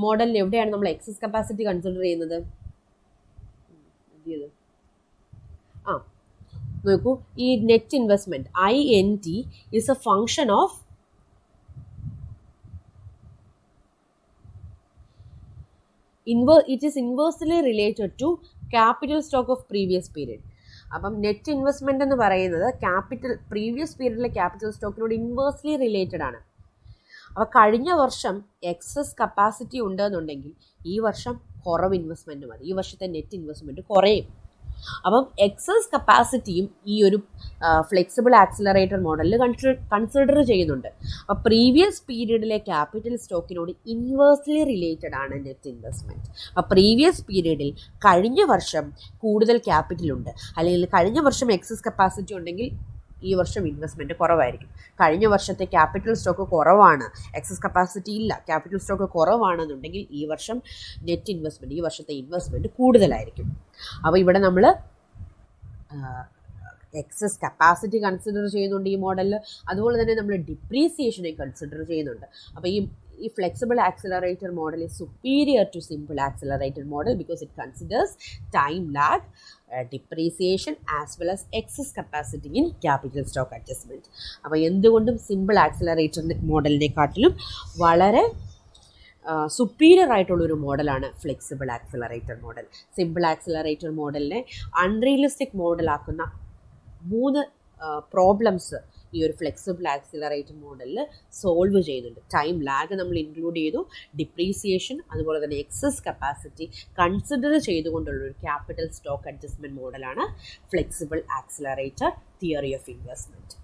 മോഡലിൽ എവിടെയാണ് നമ്മൾ എക്സസ് കപ്പാസിറ്റി കൺസിഡർ ചെയ്യുന്നത്? നോക്കൂ, ഈ net investment INT is a function of it is inversely related to capital stock of previous period. അപ്പം നെറ്റ് ഇൻവെസ്റ്റ്മെന്റ് എന്ന് പറയുന്നത് പ്രീവിയസ് പീരീഡിലെ ക്യാപിറ്റൽ സ്റ്റോക്കിനോട് ഇൻവേഴ്സ്ലി റിലേറ്റഡ് ആണ്. അപ്പോൾ കഴിഞ്ഞ വർഷം എക്സസ് കപ്പാസിറ്റി ഉണ്ടെന്നുണ്ടെങ്കിൽ ഈ വർഷം കുറവ് ഇൻവെസ്റ്റ്മെൻറ്റ് മതി, ഈ വർഷത്തെ നെറ്റ് ഇൻവെസ്റ്റ്മെൻറ്റ് കുറയും. അപ്പം എക്സസ് കപ്പാസിറ്റിയും ഈ ഒരു ഫ്ലെക്സിബിൾ ആക്സിലറേറ്റർ മോഡലിൽ കൺസിഡർ ചെയ്യുന്നുണ്ട്. അപ്പോൾ പ്രീവിയസ് പീരീഡിലെ ക്യാപിറ്റൽ സ്റ്റോക്കിനോട് ഇൻവേഴ്സ്ലി റിലേറ്റഡ് ആണ് നെറ്റ് ഇൻവെസ്റ്റ്മെൻറ്റ്. അപ്പോൾ പ്രീവിയസ് പീരീഡിൽ കഴിഞ്ഞ വർഷം കൂടുതൽ ക്യാപിറ്റൽ ഉണ്ട്, അല്ലെങ്കിൽ കഴിഞ്ഞ വർഷം എക്സസ് കപ്പാസിറ്റി ഉണ്ടെങ്കിൽ ഈ വർഷം ഇൻവെസ്റ്റ്മെൻറ്റ് കുറവായിരിക്കും. കഴിഞ്ഞ വർഷത്തെ ക്യാപിറ്റൽ സ്റ്റോക്ക് കുറവാണ്, എക്സസ് കപ്പാസിറ്റി ഇല്ല, ക്യാപിറ്റൽ സ്റ്റോക്ക് കുറവാണെന്നുണ്ടെങ്കിൽ ഈ വർഷം നെറ്റ് ഇൻവെസ്റ്റ്മെൻറ്റ്, ഈ വർഷത്തെ ഇൻവെസ്റ്റ്മെൻറ്റ് കൂടുതലായിരിക്കും. അപ്പോൾ ഇവിടെ നമ്മൾ എക്സസ് കപ്പാസിറ്റി കൺസിഡർ ചെയ്യുന്നുണ്ട് ഈ മോഡലിൽ, അതുപോലെ തന്നെ നമ്മൾ ഡിപ്രീസിയേഷനെ കൺസിഡർ ചെയ്യുന്നുണ്ട്. അപ്പോൾ ഈ flexible accelerator model is superior to simple accelerator model because it considers time lag, depreciation as well as excess capacity in capital stock adjustment. അപ്പോൾ എന്തുകൊണ്ടും സിമ്പിൾ ആക്സിലറേറ്റർ മോഡലിനെക്കാട്ടിലും വളരെ സുപ്പീരിയർ ആയിട്ടുള്ളൊരു മോഡലാണ് flexible accelerator model. Simple accelerator മോഡലിനെ അൺറിയലിസ്റ്റിക് മോഡലാക്കുന്ന 3 പ്രോബ്ലംസ് ഈ ഒരു ഫ്ലെക്സിബിൾ ആക്സിലറേറ്റർ മോഡലിൽ സോൾവ് ചെയ്യുന്നുണ്ട്. ടൈം ലാഗ് നമ്മൾ ഇൻക്ലൂഡ് ചെയ്തു, ഡിപ്രീസിയേഷൻ, അതുപോലെ തന്നെ എക്സസ് കപ്പാസിറ്റി കൺസിഡർ ചെയ്തുകൊണ്ടുള്ളൊരു ക്യാപിറ്റൽ സ്റ്റോക്ക് അഡ്ജസ്റ്റ്മെൻറ്റ് മോഡലാണ് flexible accelerator theory of investment.